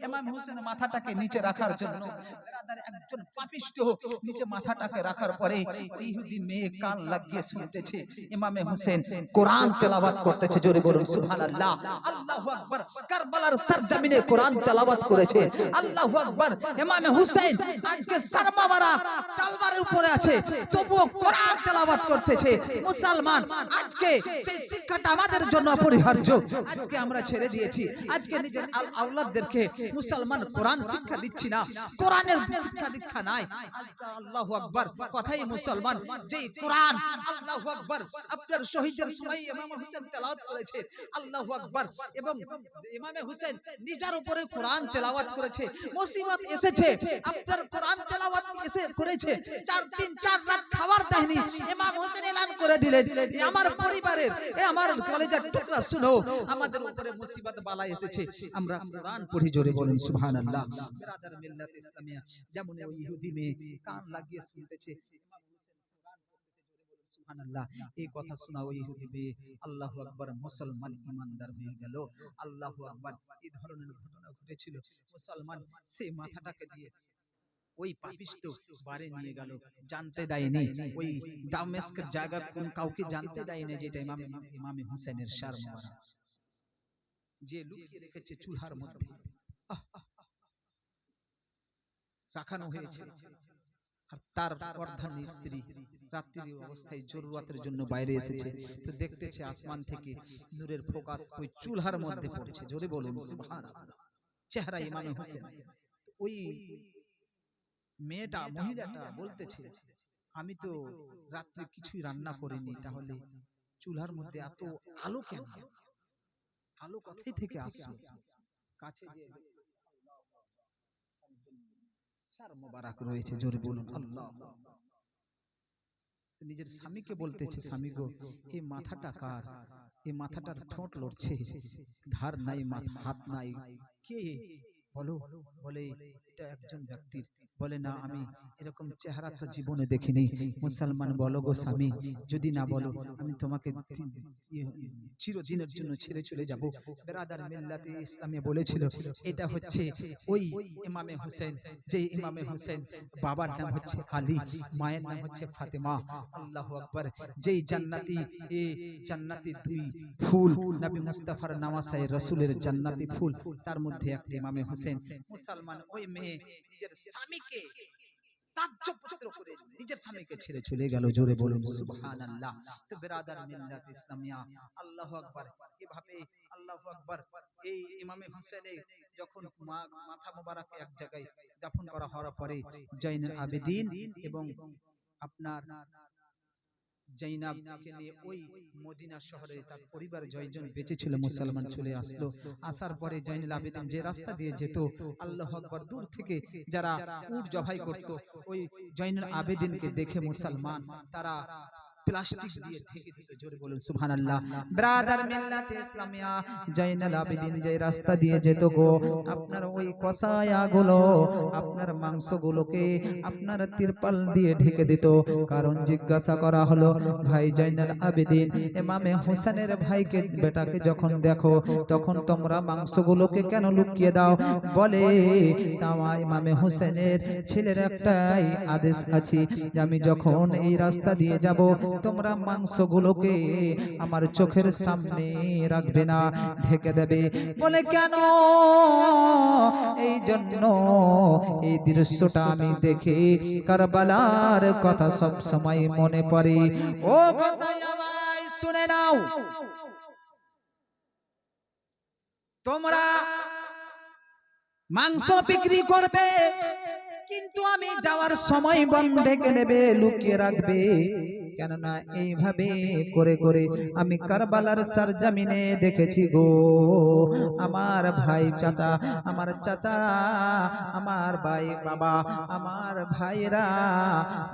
S1: ইমাম হোসেনের মাথাটাকে নিচে রাখার জন্য। ব্রাদার, একজন পাপিষ্ঠ নিচে মাথাটাকে রাখার পরে ইহুদি মেয়ে কান লাগিয়ে শুনতেছে ইমামে হোসেন কোরআন তেলাওয়াত করতেছে। জোরে বলুন সুবহানাল্লাহ। আল্লাহু আকবার। কারবালার সরজমিনে কোরআন তেলাওয়াত করেছে। আল্লাহু আকবার। ইমামে হোসেন আজকে সর মোবারক তলবারের উপরে আছে, তবুও কোরআন তেলাওয়াত করতেছে। মুসলমান আজকে যে শিক্ষাটা আমাদের জন্য অপরিহার্য, আজকে আমরা ছেড়ে দিয়েছি। আজকে নিজের আওলাদদেরকে মুসলমান কোরআন শিক্ষা দিচ্ছি না, কোরআনের শিক্ষা দীক্ষা নাই। নাই। আল্লাহু আকবার, কথাই মুসলমান, যেই কোরআন আল্লাহু আকবার আপনার শহীদের সময় ইমাম হোসেন তেলাওয়াত করেছে, আল্লাহু আকবার, এবং ইমামে হোসেন নিজের উপরে কোরআন তেলাওয়াত করেছে, মুসিবত এসেছে, আপনার কোরআন তেলাওয়াত এসে করেছে, 4 দিন 4 রাত খাবার দেয়নি, ইমাম হোসেন এলান করে দিলেন, আমার পরিবারের আমার কলেজের টুকরা শুনো, আমাদের উপরে মুসিবত বালা এসেছে, আমরা কোরআন পড়ি, জোরে বলুন সুবহানাল্লাহ। বিরাদার মিল্লাত ইসলামিয়া, যেমন ওই ইহুদি মেয়ে কান লাগিয়ে শুনতেছে ইমাম হোসেন কোরআন পড়তেছে, জোরে বলুন সুবহানাল্লাহ। এই কথা শোনা ওই ইহুদি মেয়ে আল্লাহু আকবার মুসলমান ইমানদার হয়ে গেল, আল্লাহু আকবার। এই ধরনের ঘটনা ঘটেছিল, মুসলমান সেই মাথাটাকে দিয়ে ওই পাপিষ্ট বারে নিয়ে গেল, জানতে দেয়নি, ওই দামেস্কের জায়গা কোন কাউকে জানতে দেয়নি, যেটা ইমামে হোসেনের শার মোবারক, যে লুকিয়ে রেখেছে চুলহার মধ্যে রাখানো হয়েছে। আর তার অর্ধাঙ্গী স্ত্রী রাত্রির অবস্থায় জরুরতের জন্য বাইরে এসেছে, তো দেখতেছে আসমান থেকে নূরের ফোকাস ওই চুলহার মধ্যে পড়ছে, জোরে বলুন সুবহানাল্লাহ। চেহারা ইমামে হোসেন। ওই মেয়েটা, মহিলাটা বলতেছে, আমি তো রাত্রে কিছুই রান্না করিনি, তাহলে চুলার মধ্যে এত আলো কেন? আলো কোথায় থেকে আসলো? কাছে যে শার মোবারক রয়েছে, জোরে বলুন আল্লাহ। নিজের স্বামীকে বলতেছে, স্বামী গো, এই মাথাটা কার? এই মাথাটার ঠোঁট লড়ছে, ধার নাই, হাত নাই, কে বলো? বলে এটা একজন ব্যক্তির। বলে না, আমি এরকম চেহারা তো জীবনে দেখিনি। মুসলমান, বলো গো স্বামী, যদি না বলো আমি তোমাকে চিরদিনের জন্য ছেড়ে চলে যাব। বিরাদার মিল্লাতে ইসলামে বলেছিল এটা হচ্ছে ওই ইমামে হোসেন, যে ইমামে হোসেন বাবার নাম হচ্ছে আলী, মায়ের নাম হচ্ছে ফাতেমা। আল্লাহু আকবার। যেই জান্নাতি, এই জান্নাতি 2 ফুল, নবী মুস্তাফার নামাসায়ে রাসূলের জান্নাতি ফুল, তার মধ্যে একটা ইমামে হোসেন। মুসলমান ওই মেয়ে নিজের স্বামীকে তাজ্জপুত্র করে নিজের স্বামীকে ছেড়ে চলে গেল, জোরে বলুন সুবহানাল্লাহ। তো বিরাদার মিল্লাত ইসলামিয়া, আল্লাহু আকবার। এভাবে আল্লাহু আকবার, এই ইমামে হোসেনের যখন মাথা মোবারক এক জায়গায় দাফন করা হওয়ার পরে জয়নুল আবেদিন এবং আপনার জাইনাবকে নিয়ে ওই মদিনা শহরে তার পরিবার জয়জন বেঁচে ছিল, মুসলমান চলে আসলো। আসার পরে জয়নুল আবেদিন যে রাস্তা দিয়ে যেত, আল্লাহু আকবার, দূর থেকে যারা উট জবাই করত, ওই জয়নুল আবেদিনকে দেখে মুসলমান তারা প্লাস্টিক দিয়ে ঢেকে দিত, জোরে বলুন সুবহানাল্লাহ। ব্রাদার মিল্লাতে ইসলামিয়া, জয়নুল আবেদিন যে রাস্তা দিয়ে যেত গো, আপনার ওই কসায়াগুলো, আপনার মাংসগুলোকে আপনার তিরপাল দিয়ে ঢেকে দিত। কারণ জিজ্ঞাসা করা হলো, ভাই জয়নুল আবেদিন, ইমামে হোসেনের ভাইকে, বেটাকে যখন দেখো তখন তোমরা মাংসগুলোকে কেন লুকিয়ে দাও? বলে, আমার ইমামে হোসেনের ছেলের একটাই আদেশ আছে, যে আমি যখন এই রাস্তা দিয়ে যাব, তোমরা মাংসগুলোকে আমার চোখের সামনে রাখবে না, ঢেকে দেবে। বলে, কেন? এই জন্য, এই দৃশ্যটা আমি দেখে কারবালার কথা সব সময় মনে পড়ে। ও গোসাইয়া ভাই, শুনে নাও, তোমরা মাংস বিক্রি করবে, কিন্তু আমি যাওয়ার সময় বন্ধ ঢেকে নেবে, লুকিয়ে রাখবে। কেননা এইভাবে করে করে আমি কারবালার সরজমিনে দেখেছি গো, আমার ভাই চাচা, আমার চাচা, আমার ভাই বাবা, আমার ভাইরা,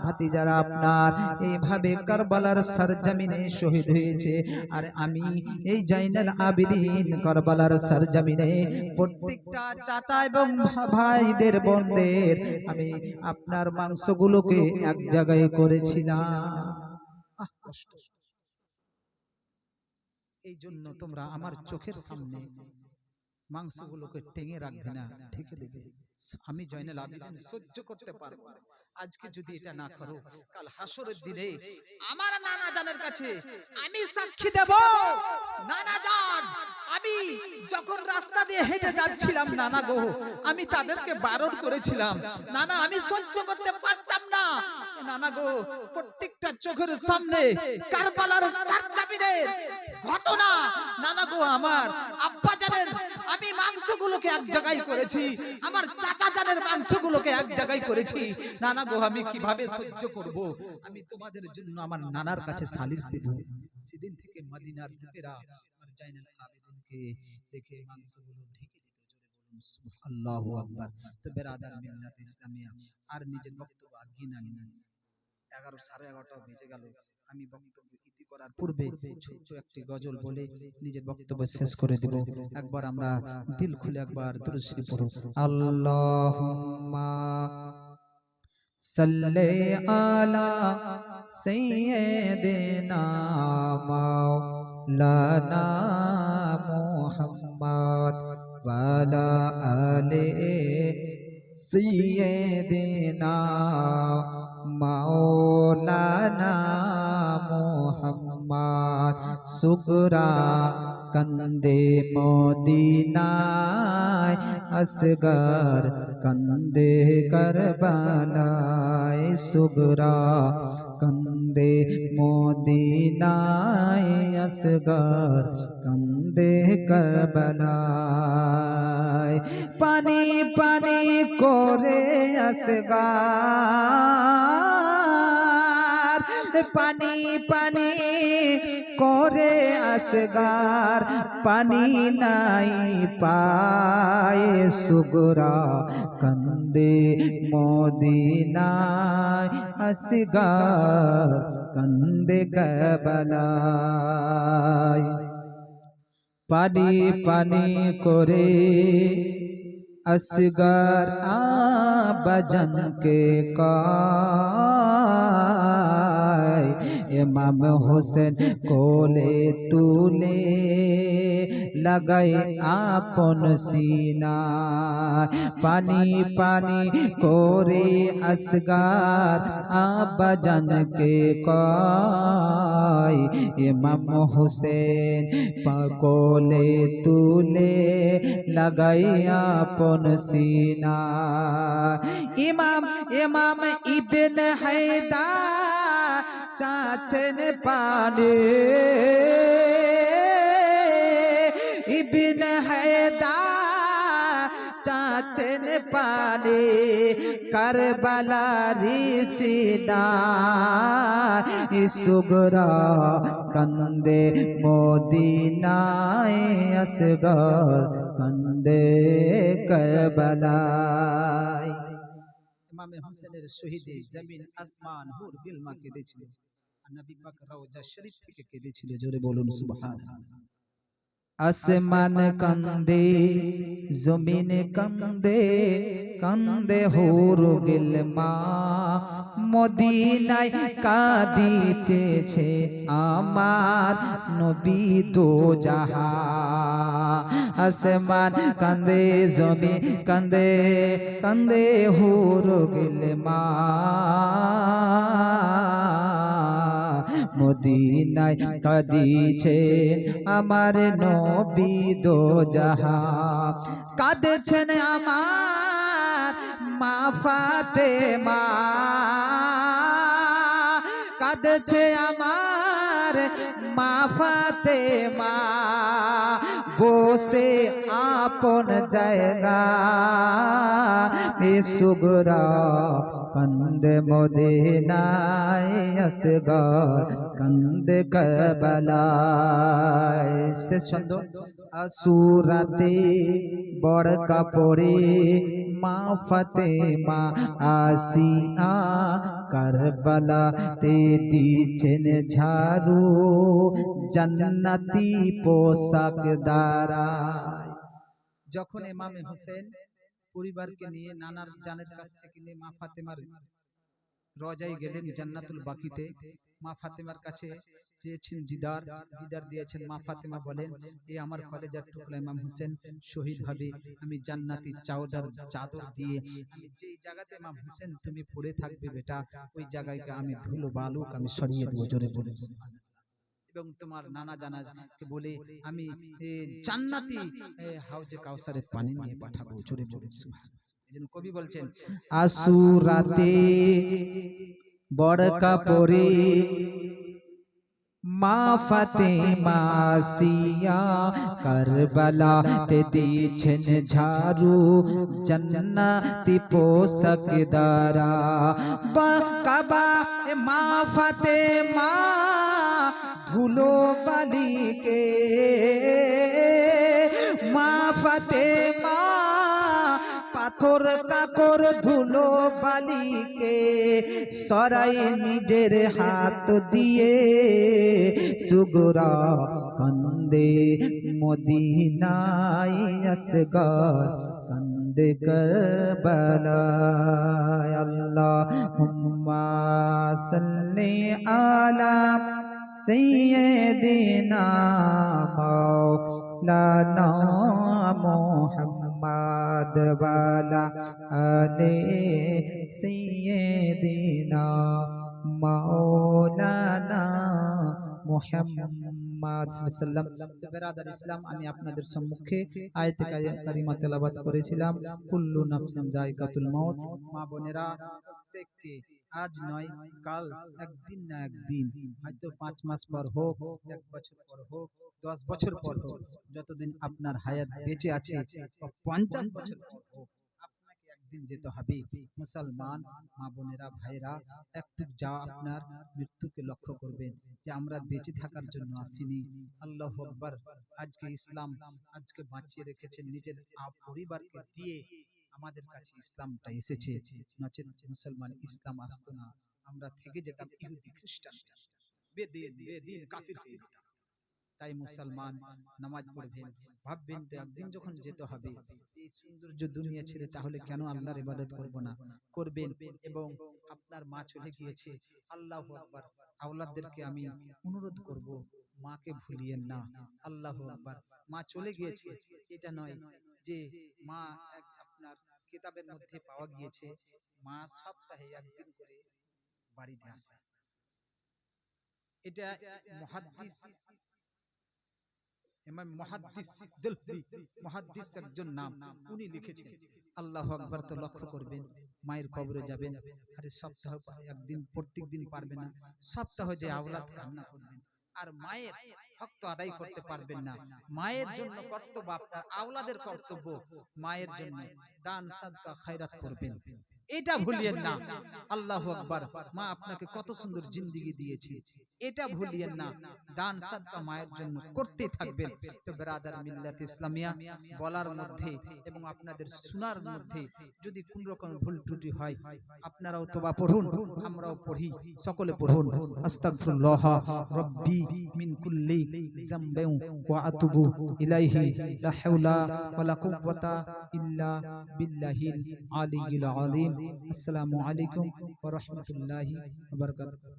S1: ভাতিজারা আপনার এইভাবে কারবালার সরজমিনে শহীদ হয়েছে। আর আমি এই জয়নুল আবেদিন কারবালার সরজমিনে প্রত্যেকটা চাচা এবং ভাইদের, বোনদের আমি আপনার মাংসগুলোকে এক জায়গায় করেছিলাম। কষ্ট। এই জন্য তোমরা আমার চোখের সামনে মাংসগুলোকে টেঙে রাখবে না, ঢেকে দেবে। আমি জয়নুল আবেদিন সহ্য করতে পারবো না। আজকে যদি এটা না করো, কাল হাসরের দিনে আমার নানা জানের কাছে আমি সাক্ষী দেব, নানা জান, আমি যখন রাস্তা দিয়ে হেঁটে যাচ্ছিলাম, নানা গো, আমি তাদেরকে বারণ করেছিলাম, নানা আমি সহ্য করতে পারতাম না, নানা গো, প্রত্যেকটা চোখের সামনে কারবালার সরজমিনের ঘটনা, নানা গো, আমার আব্বা জানের, আমি মা মাংসগুলোকে এক জায়গায় করেছি, আমার চাচা জানের মাংসগুলোকে এক জায়গায় করেছি। নানা গো, আমি কিভাবে সহ্য করব? আমি তোমাদের জন্য আমার নানার কাছে সালিশ দেব। সেদিন থেকে মদিনার লোকেরা আমার জাইনাল আবেদিনকে দেখে মাংসগুলো ঢেকে দিত। জোরে বলুন সুবহানাল্লাহু আকবার। তো বেরাদার মিল্লাত ইসলামিয়া, আর নিজের বক্তব্য আগে না নিয়ে 11 সাড়ে 11টা বেজে গেল। আমি বক্তব্য ইতি করার পূর্বে ছোট্ট একটি গজল বলে নিজের বক্তব্য শেষ করে দেব। একবার আমরা দিল খুলে একবার দুরূদ শরীফ পড়ো। আল্লাহুম্মা সাল্লি আলা সাইয়্যিদিনা মাওলানা মুহাম্মদ ওয়া আলা আলি সাইয়্যিদিনা মাওলানা মুহাম্মদ। সুগরা কন্দে মদিনায়, আসগর কন্দে করবালায়। সুগরা কন্দে মদিনায়, আসগর কন্দে করবালায়। পানি পানি করে আসগর, পানি পানি করে আসগর, পানি নাই পায়। সুগরা কন্দে মদিনায়, আসগর কন্দে করবালায়। পানি পানি করে আসগর আব্বাজানকে কয়, ইমাম হোসেন কোলে তুলে লাগাই আপন সিনা। পানি পানি করে আসগর আব্বাজানকে কয়, ইমাম হোসেন কোলে তুলে লাগাই আপন সিনা। ইমাম ইমাম ইবনে হায়দার চাচেন পানি, ইবনে হায়দার চাচেন পানি। কারবালারি সিনা, সুগরা কন্দে মদিনায়, আসগর কন্দে করবালায়। ইমাম হোসেনের শহীদে জমিন আসমান হুর গিলমা কেঁদেছিল, আর নবী পাক রওজা শরীফ থেকে কেঁদেছিল। জোরে বলুন সুবহানাল্লাহ। আসমান কান্দে, জমিন কান্দে, কান্দে হুর গিলমা, মদিনায় কাঁদিতেছে আমার নবী দো জাহান। আসমান কান্দে, জমিন কান্দে, কান্দে হুর গিলমা, মদিনায় কাঁদিছেন আমার নবী দো জাহান। কাঁদেছেন আমার মা ফাতেমা, কাঁদেছে আমার মা ফাতেমা, বসে আপন জায়গা। সুগরা কন্দে মদিনায়, আসগর কন্দে করবালায়। শেষ ছন্দ। আসুরাতে বড় কাপড়ে মা ফাতেমা আসিয়া, কারবালাতে দিছেন ঝাড়ু, জান্নাতি পোশাক দ্বারায়। যখন ইমামে হোসেন পরিবারকে নিয়ে নানার জানের কাছ থেকে নিয়ে মা ফাতেমার রজায় গেলেন জান্নাতুল বাকিতে, মা ফাতেমার কাছে চেয়েছেন দিদার, দিদার দিয়েছেন। মা ফাতেমা বলেন, এ আমার কলেজার টুকরা ইমাম হোসেন শহীদ হবে, আমি জান্নাতি চাদর দিয়ে আমি যেই জায়গাতে ইমাম হোসেন তুমি পড়ে থাকবে বেটা, ওই জায়গাকে আমি ধুলো বালুক আমি সরিয়ে দেবো। জোরে বলুন সুবহানাল্লাহ। এবং তোমার নানা জানাকে বলে আমি জান্নাতি হাউজে কাউসারে পানি নিয়ে পাঠাবো। জোরে বলুন সুবহানাল্লাহ। এজন্য কবি বলছেন, আসুরাতে বড় কাপড়ে মা ফাতেমা সিয়া কারবালাতে দিয়েছেন ঝাড়ু, জান্নাতি পোশাক দ্বারা। কাবা মা ফাতেমা ধুলো বালিকে, মা ফাতেমা পাথর কাকর ধুলো বালিকে সরাই নিজের হাত দিয়ে, সুগরা কান্দে মদিনায় আসগর কান্দে কারবালায়। আল্লাহুম্মা সাল্লি আলা সাইয়্যিদিনা মাওলানা মুহাম্মদ ওয়ালা আলে সাইয়্যিদিনা মাওলানা মুহাম্মদ সাল্লাল্লাহু আলাইহি ওয়াসাল্লাম। বেরাদার ইসলাম, আমি আপনাদের সম্মুখে আয়াতে কারিমা তেলাওয়াত করেছিলাম, কুল্লু নাফসিন যায়কাতুল মাউত। মা বোনেরা, প্রত্যেককে আজ নয় কাল, একদিন না একদিন, হয়তো 5 মাস পর হোক, 1 বছর পর হোক, 10 বছর পর হোক, যতদিন আপনার হায়াত বেঁচে আছে, 50 বছর পর হোক, আপনাকে একদিন যেতে হবে। মুসলমান মা বোনেরা, ভাইরা, একটু যা আপনার মৃত্যুকে লক্ষ্য করবেন যে আমরা বেঁচে থাকার জন্য আসিনি। আল্লাহু আকবার। আজকে ইসলাম আজকে বাঁচিয়ে রেখেছেন নিজের পরিবারকে দিয়ে, আমাদের কাছে ইসলামটা এসেছে। নচেত মুসলমান ইসলাম আসতো না, আমরা থেকে যেতাম ইহুদি খ্রিস্টান, বেদিন কাফির হয়ে যেতাম। তাই মুসলমান নামাজ পড়বেন, ভাববেন তো একদিন যখন যেতে হবে এই সৌন্দর্য দুনিয়া ছেড়ে, তাহলে কেন আল্লাহর ইবাদত করব না? করবেন। এবং আপনার মা চলে গিয়েছে, আল্লাহু আকবার, আওলাদদেরকে আমি অনুরোধ করব, মাকে ভুলিয়েন না। আল্লাহু আকবার। মা চলে গিয়েছে এটা নয় যে মা আপনার কিতাবের মধ্যে পাওয়া গিয়েছে মা সপ্তাহে একদিন করে বাড়িতে আসে। এটা মুহাদ্দিস ইমাম মুহাদ্দিস দিলবি, মুহাদ্দিস একজন নাম, উনি লিখেছেন। আল্লাহু আকবার। তো লক্ষ্য করবেন, মায়ের কবরে যাবেন, আরে সপ্তাহ একদিন, প্রত্যেক দিন পারবে না, সপ্তাহ যে আওলাদ কান্না করবেন, আর মায়ের হক তো আদায় করতে পারবেন না। মায়ের জন্য কর্তব্য, আপনার আওলাদের কর্তব্য মায়ের জন্য দান সাদকা খায়রাত করবেন, এটা ভুলিয়েন না। আল্লাহু আকবার। মা আপনাকে কত সুন্দর জিন্দেগি দিয়েছে, এটা ভুলিয়েন না। দান সাদকা মায়ের জন্য করতে থাকবেন। তো ব্রাদার মিল্লাত ইসলামিয়া, বলার মধ্যে এবং আপনাদের শোনার মধ্যে যদি কোন রকম ভুল ত্রুটি হয়, আপনারাও তওবা পড়ুন, আমরাও পড়ি, সকলে পড়ুন। আস্তাগফিরুল্লাহ রাব্বি মিন কুল্লি যামবিন ওয়া আতুবু ইলাইহি, লা হাওলা ওয়ালা কুওয়াতা ইল্লা বিল্লাহিল আলিয়্যিল আযীম। আসসালামু আলাইকুম ওয়া রাহমাতুল্লাহি ওয়া বারাকাতুহু।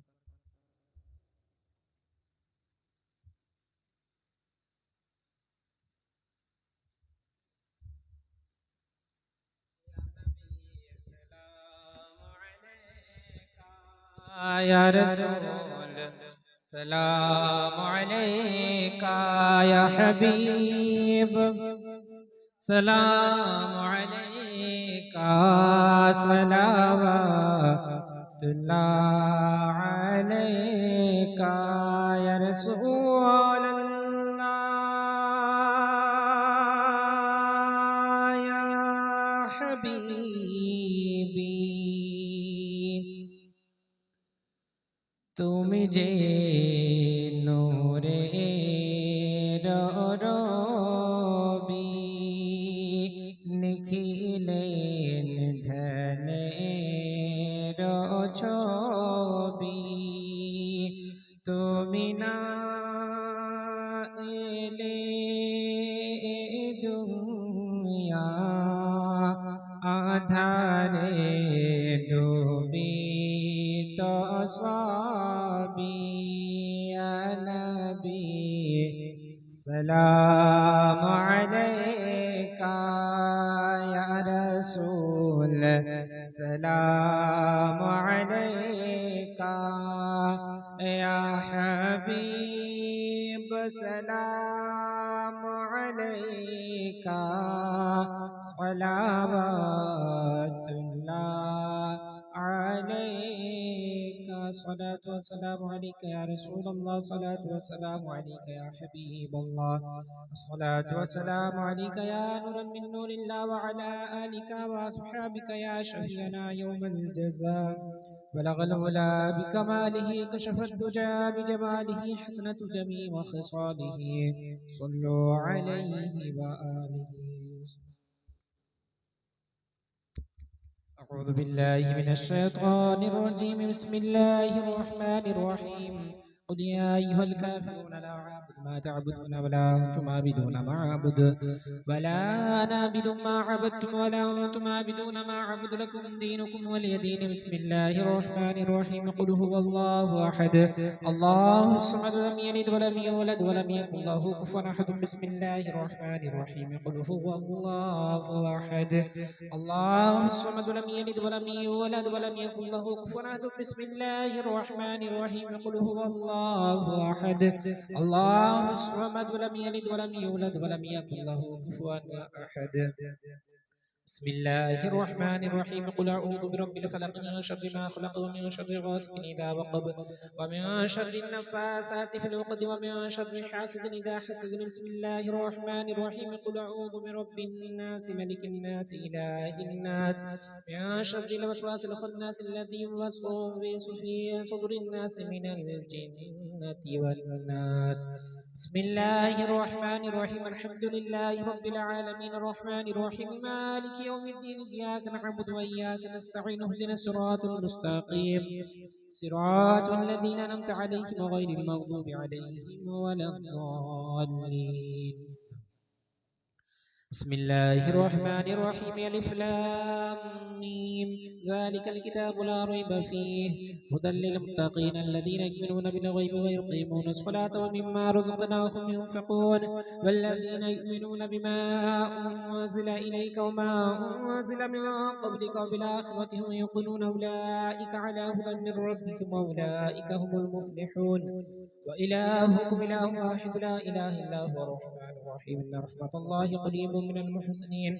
S2: या रसूल सलाम अलैका, या हबीब सलाम अलैका, सलावतुल्लाह अलैका, या रसूल अल्लाह, या हबीबी। তুমি যে নূরে রবি, নিখিলেন ধনে ছবি, তুমি না এলে দুনিয়া আধারে ডুবি তো সবই। ইয়া নবী সালাম আলাইকা, ইয়া রাসূল সালাম আলাইকা, ইয়া হাবিব সালাম আলাইকা, সালাওয়াতুল্লাহ আলাইকা। صلاة والسلام عليك يا رسول الله صلاة والسلام عليك يا حبيب الله الصلاة والسلام عليك يا نور من نور الله وعلى آلك وأصحابك يا شفيعنا يوم الجزاء بلغ العلا بكماله كشف الدجى بجماله حسنة جميع خصاله صلوا عليه وآله. أعوذ بالله من الشيطان الرجيم بسم الله الرحمن الرحيم قل يا أيها الكافرون لا أعبد ما تعبدون ولا أنتم عابدون ما أعبد ولا أنا أعبد ما عبدتم ولا أنتم عابدون ما أعبد لكم دينكم ولي دين بسم الله الرحمن الرحيم قل هو الله أحد الله الصمد لم يلد ولم يولد ولم يكن له كفوا أحد بسم الله الرحمن الرحيم قل هو الله أحد الله الصمد لم يلد ولم يولد ولم يكن له كفوا أحد بسم الله الرحمن الرحيم قل هو الله أحد الله الصمد لم يلد ولم يولد ولم يكن له كفوا أحد بسم الله الرحمن الرحيم قل أعوذ برب الفلق من شر ما خلق ومن شر غاسق إذا وقب ومن شر النفاثات في العقد ومن شر حاسد إذا حسد بسم الله الرحمن الرحيم قل أعوذ برب الناس ملك الناس إله الناس من شر الوسواس الخناس الذي يوسوس في صدور الناس من الجنة والناس بسم الله الرحمن الرحيم الحمد لله رب العالمين الرحمن الرحيم مالك يوم الدين إياك نعبد وإياك نستعين اهدنا الصراط المستقيم صراط الذين أنعمت عليهم غير المغضوب عليهم ولا الضالين بسم الله الرحمن الرحيم ألف لام ميم ذلك الكتاب لا ريب فيه هدى للمتقين الذين يؤمنون بالغيب ويقيمون الصلاة ومما رزقناهم ينفقون والذين يؤمنون بما أنزل إليك وما أنزل من قبلك وبالآخرة هم يوقنون أولئك على هدى من ربهم وأولئك هم المفلحون وإلهكم إله واحد لا إله إلا هو الرحمن الرحيم إن رحمة الله قريب من المحسنين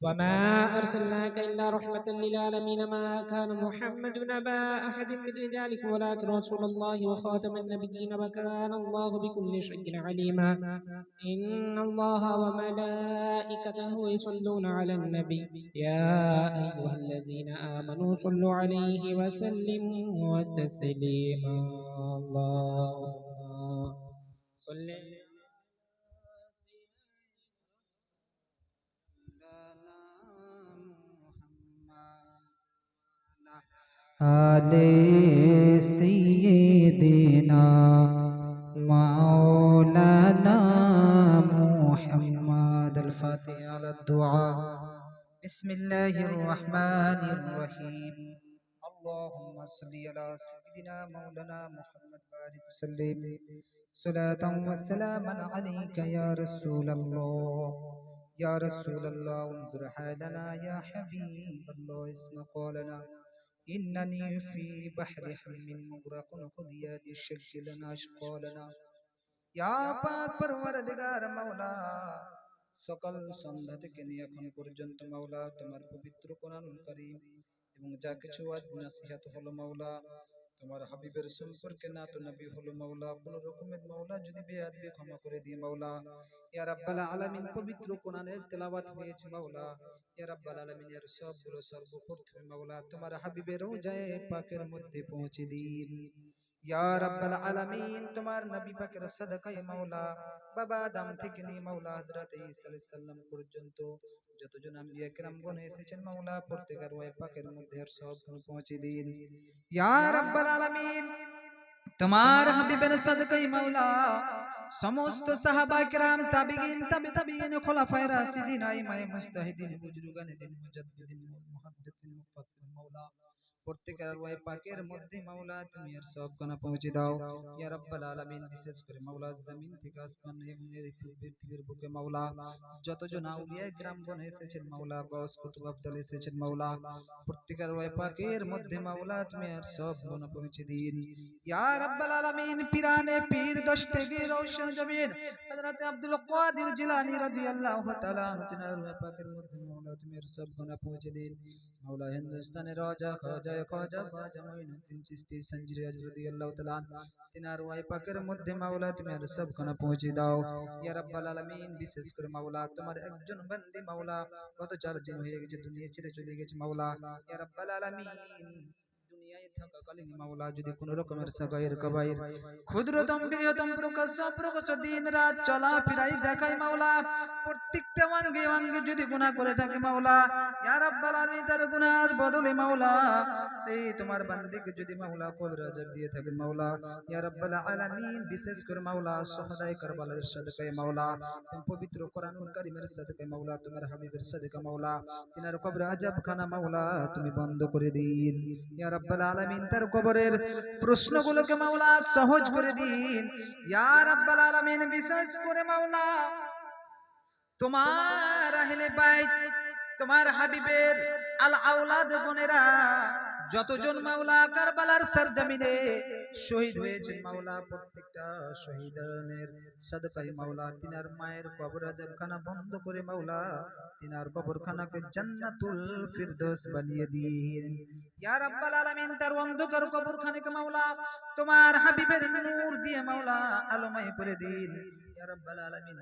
S2: وما أرسلناك إلا رحمة للعالمين ما كان محمد أبا أحد من رجالكم ولكن رسول الله وخاتم النبيين وكان الله بكل شيء عليما إن الله وملائكته يصلون على النبي يا أيها الذين آمنوا صلوا عليه وسلموا تسليما اللهم صل
S1: آلِ سيدنا مولانا محمد الفاتحة على الدعاء بسم الله الرحمن الرحيم اللهم صل على سيدنا مولانا محمد بارك وسلم صلاة وسلاما عليك يا رسول الله يا رسول الله انظر حالنا يا حبيب الله اسمع قولنا إنني في بحر حلم مغرق خذ يدي الشك لنا أشقالنا يا পাক পরওয়ারদিগার মাওলা সকল সন্ধ্যা থেকে নিয়ে এখন পর্যন্ত মাওলা তোমার পবিত্র কোরআনুল কারীম এবং যা কিছু ওয়াজ নসিহত হলো মাওলা তোমার হাবিবের সম্পর্কে না তো নবী হলো মাওলা কোন রকমের মাওলা যদি বেয়াদবি ক্ষমা করে দিয়ে মাওলা ইয়া রাব্বাল আলামিন পবিত্র কোরআনের তেলাওয়াত হয়েছে মাওলা ইয়া রাব্বাল আলামিন এর সবগুলো সর্বপ্রথমে মাওলা তোমার হাবিবের রওজায়ে পাকের মধ্যে পৌঁছে দিন ইয়া রাব্বাল আলামিন তোমার নবী পাকের সাদাকায়ে মাওলা বাবা আদম থেকে নিয়ে মাওলা হযরত ঈসা আলাইহিস সালাম পর্যন্ত যতজন আম্বিয়া কিরামগণ এসেছেন মাওলা প্রত্যেকের ওয়াই পাকের মধ্যে এর সবগুলো পৌঁছে দিন ইয়া রাব্বাল আলামিন তোমার হাবিবের সাদাকায়ে মাওলা সমস্ত সাহাবা কিরাম তাবিঈন তাবিঈন খোলাফায়ে রাশিদিন আইমায়ে মুজতাহিদিন বুজুর্গানে দিন মুজাদ্দিদিন মুহাদ্দিসিন মুফাসসিরিন মাওলা প্রত্যেকের ওয়াই পাকের মধ্যে মাওলা তুমি এর সব গুনাহ পৌঁছে দাও ইয়া রাব্বাল আলামিন বিশেষ করে মাওলা জমিন থেকে আসমান এবং এর পৃথিবীর বুকে মাওলা যতজন আউলিয়া কিরামগণ এসেছেন মাওলা গাউস কুতুব আব্দাল এসেছেন মাওলা প্রত্যেকের ওয়াই পাকের মধ্যে মাওলা তুমি এর সব গুনাহ পৌঁছে দিন ইয়া রাব্বাল আলামিন পিরানে পীর দশতেগি রওশন জমিন হযরত আব্দুল কাদের জিলানী রাদিয়াল্লাহু তাআলা আনহু তিনার ওয়াই পাকের মধ্যে মাওলা তুমি এর সব গুনাহ পৌঁছে দিন মাওলা হিন্দুস্তানের রাজা খাজা মঈনুদ্দিন চিশতি সঞ্জরি রাদিয়াল্লাহু তাআলা তিনার ওয়াই পাকের মধ্যে মাওলা তুমি আর সবখানে পৌঁছে দাও ইয়া রাব্বাল আলামিন। বিশেষ করে মাওলা তোমার একজন বান্দি মাওলা গত 4 দিন হয়ে গেছে দুনিয়া ছেড়ে চলে গেছে মাওলা ইয়া রাব্বাল আলামিন। দুনিয়ায় থাকাকালীন মাওলা যদি কোন রকমের সাগায়ের কবায়ের ক্ষুদ্রতম বৃহত্তম প্রকাশ্য দিন রাত চলা ফিরাই দেখাই মাওলা প্রত্যেকটা অঙ্গে অঙ্গে যদি গুনাহ করে থাকে মাওলা ইয়া রাব্বাল আলামিন তার গুনার বদলে মাওলা সেই তোমার বান্দিকে যদি মাওলা কবর আযাব দিয়ে থাকেন মাওলা ইয়া রাব্বাল আলামিন। বিশেষ করে মাওলা সুহাদায়ে কারবালার সাদকায়ে মাওলা তুমি পবিত্র কোরআনুল কারীমের সাদকায়ে মাওলা তোমার হাবিবের সাদকা মাওলা তিনার কবর আযাব খানা মাওলা তুমি বন্ধ করে দিন ইয়া রাব্বাল আলামিন। তার কবরের প্রশ্নগুলোকে মাওলা সহজ করে দিন ইয়া রাব্বাল আলামিন। বিশেষ করে মাওলা তোমার আহলে বাইত তোমার হাবিবের আল আওলাদ বোনেরা যতজন মাওলা কারবালার সরজমিনে শহীদ হয়েছেন মাওলা প্রত্যেকটা শহীদানের সাদকায়ে মাওলা তিনার মায়ের কবর আযাবখানা বন্ধ করে মাওলা তিনার কবরখানাকে জান্নাতুল ফিরদৌস বানিয়ে দিন ইয়া রাব্বাল আলামিন। তার অন্ধকার কবরখানাকে মাওলা তোমার হাবিবের নূর দিয়ে মাওলা আলোময় করে দিন ইয়া রাব্বাল আলামিন।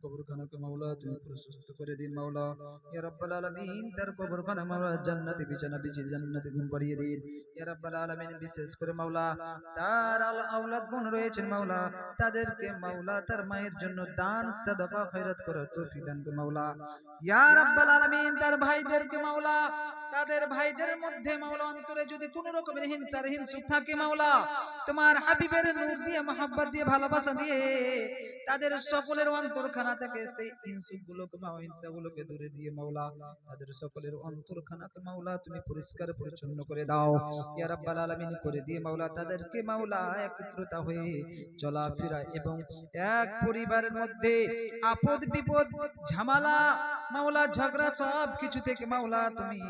S1: কবরখানাকে মাওলা তুমি প্রশস্ত করে দিন মাওলা ইয়া রাব্বাল আলামিন। তার কবরখানা মাওলা জান্নাতি বিছানা বিছিয়ে জান্নাতে ঘুম পাড়িয়ে দিন ইয়া রাব্বাল আলামিন। বিশেষ করে মাওলা তার আল আওলাদ গুণ রয়েছেন মাওলা তাদেরকে মাওলা তার মায়ের জন্য দান সাদাকা খয়রাত করার তৌফিক দান করুন মাওলা ইয়া রাব্বাল আলামিন। তার ভাইদেরকে মাওলা তাদের ভাইদের মধ্যে মাওলা অন্তরে যদি কোন রকমের হিংসা হিংসুক থাকে মাওলা তোমার হাবিবের নূর দিয়ে মহব্বত দিয়ে ভালোবাসা দিয়ে তাদের সকলের অন্তরখানা থেকে সেই হিংসুকগুলোকে হিংসাগুলোকে দূরে দিয়ে মাওলা তাদের সকলের অন্তরখানাকে মাওলা তুমি পরিষ্কার পরিচ্ছন্ন করে দাও ইয়া রাব্বাল আলামিন। করে দিয়ে মাওলা তাদেরকে মাওলা একত্রতা হয়ে চলাফেরা এবং এক পরিবারের মধ্যে আপদ বিপদ ঝামেলা মাওলা ঝগড়া সব কিছু থেকে মাওলা তুমি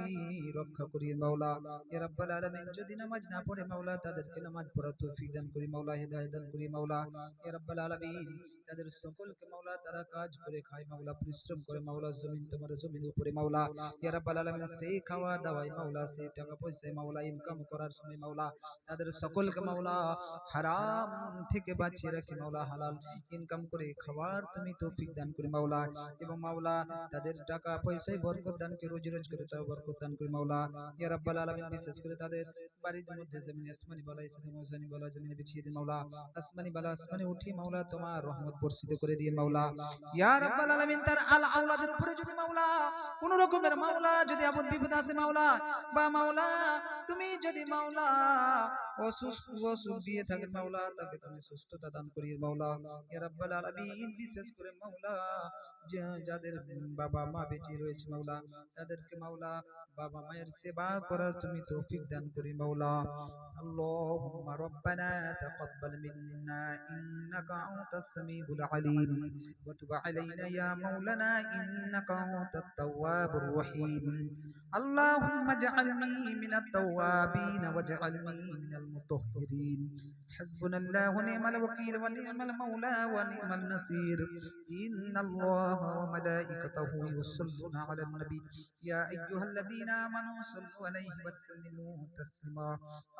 S1: রক্ষা করিয়ে মাওলা ইয়া রাব্বাল আলামিন। যদি নামাজ না পড়ে মাওলা তাদেরকে নামাজ পড়ার তৌফিক দান করি মাওলা হিদায়াত দান করি মাওলা ইয়া রাব্বাল আলামিন। তাদের সকলকে মাওলা তারা কাজ করে খায় মাওলা পরিশ্রম করে মাওলা জমিন তোমার জমিন উপরে মাওলা ইয়া রাব্বাল আলামিন। সেই খাওয়া দাওয়ায় মাওলা সেই টাকা পয়সায় মাওলা ইনকাম করার সময় মাওলা তাদের সকলকে মাওলা হারাম থেকে বাঁচিয়ে রাখি মাওলা হালাল ইনকাম করে খাওয়ার তুমি তৌফিক দান করি মাওলা এবং মাওলা তাদের টাকা পয়সায় বরকত দান করে রোজি রোজ করে তাও বরকত দান করি মাওলা ইয়া রাব্বাল আলামিন। বিশেষ করে তাদের বাড়ির মধ্যে জমিন আসমানি বালা ইসলাম মৌজানি বালা জমিনে বিছিয়ে দিন মাওলা আসমানি বালা আসমানে উঠি মাওলা তোমার রহমত বর্ষিত করে দিন মাওলা ইয়া রাব্বাল আলামিন। তার আল আওলাদের উপরে যদি মাওলা কোন রকমের মাওলা যদি আপদ বিপদ আছে মাওলা বা মাওলা তুমি যদি মাওলা অসুখ দিয়ে থাকেন মাওলা তাকে তুমি সুস্থতা দান করিয়ে মাওলা ইয়া রাব্বাল আলামিন। বিশেষ করে মাওলা যাদের বাবা মা বেঁচে রয়েছে মাওলা তাদেরকে মাওলা বাবা মায়ের সেবা করার তুমি তৌফিক দান করি মাওলা। আল্লাহুম্মা রাব্বানা তাকাব্বাল মিন্না ইন্নাকা আনতাস সামিউল আলিম ওয়া তুব আলাইনা ইয়া মাওলানা ইন্নাকা আনতাত তাওয়াবুর রহিম। আল্লাহুম্মা ইজআলনি মিনাত তাওয়াবিন ওয়াজআলনি মিনাল মুতাহহিরিন। হাসবুনাল্লাহু ওয়া নি'মাল ওয়াকিল ওয়া নি'মাল মাওলা ওয়া নি'মান নাসির। ইন্নাল্লাহা ওয়া মালাইকাতাহু ইউসাল্লুনা আলান নবী ইয়া আইয়ুহাল্লাযীনা আমানু সাল্লু আলাইহি ওয়া সাল্লিমু তাসলিমা।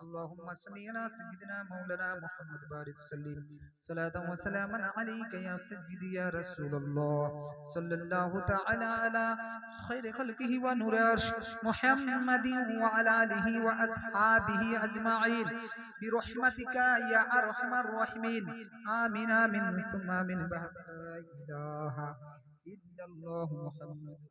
S1: আল্লাহুম্মা সাল্লি আলা সাইয়্যিদিনা মাওলানা মুহাম্মদ বারিক সাল্লিম সালাতান ওয়া সালামান আলাইকা ইয়া সাইয়্যিদি ইয়া রাসূলুল্লাহ সাল্লাল্লাহু তাআলা আলা খায়রি খালকিহি ওয়া নূরি আরশ মুহাম্মাদিন ওয়া আলা আলিহি ওয়া আসহাবিহি আজমাইন বিরহমাতিকা ইয়া আরহামার রাহিমিন। আমিন আমিন সুম্মা আমিন। লা ইলাহা ইল্লাল্লাহু মুহাম্মাদুর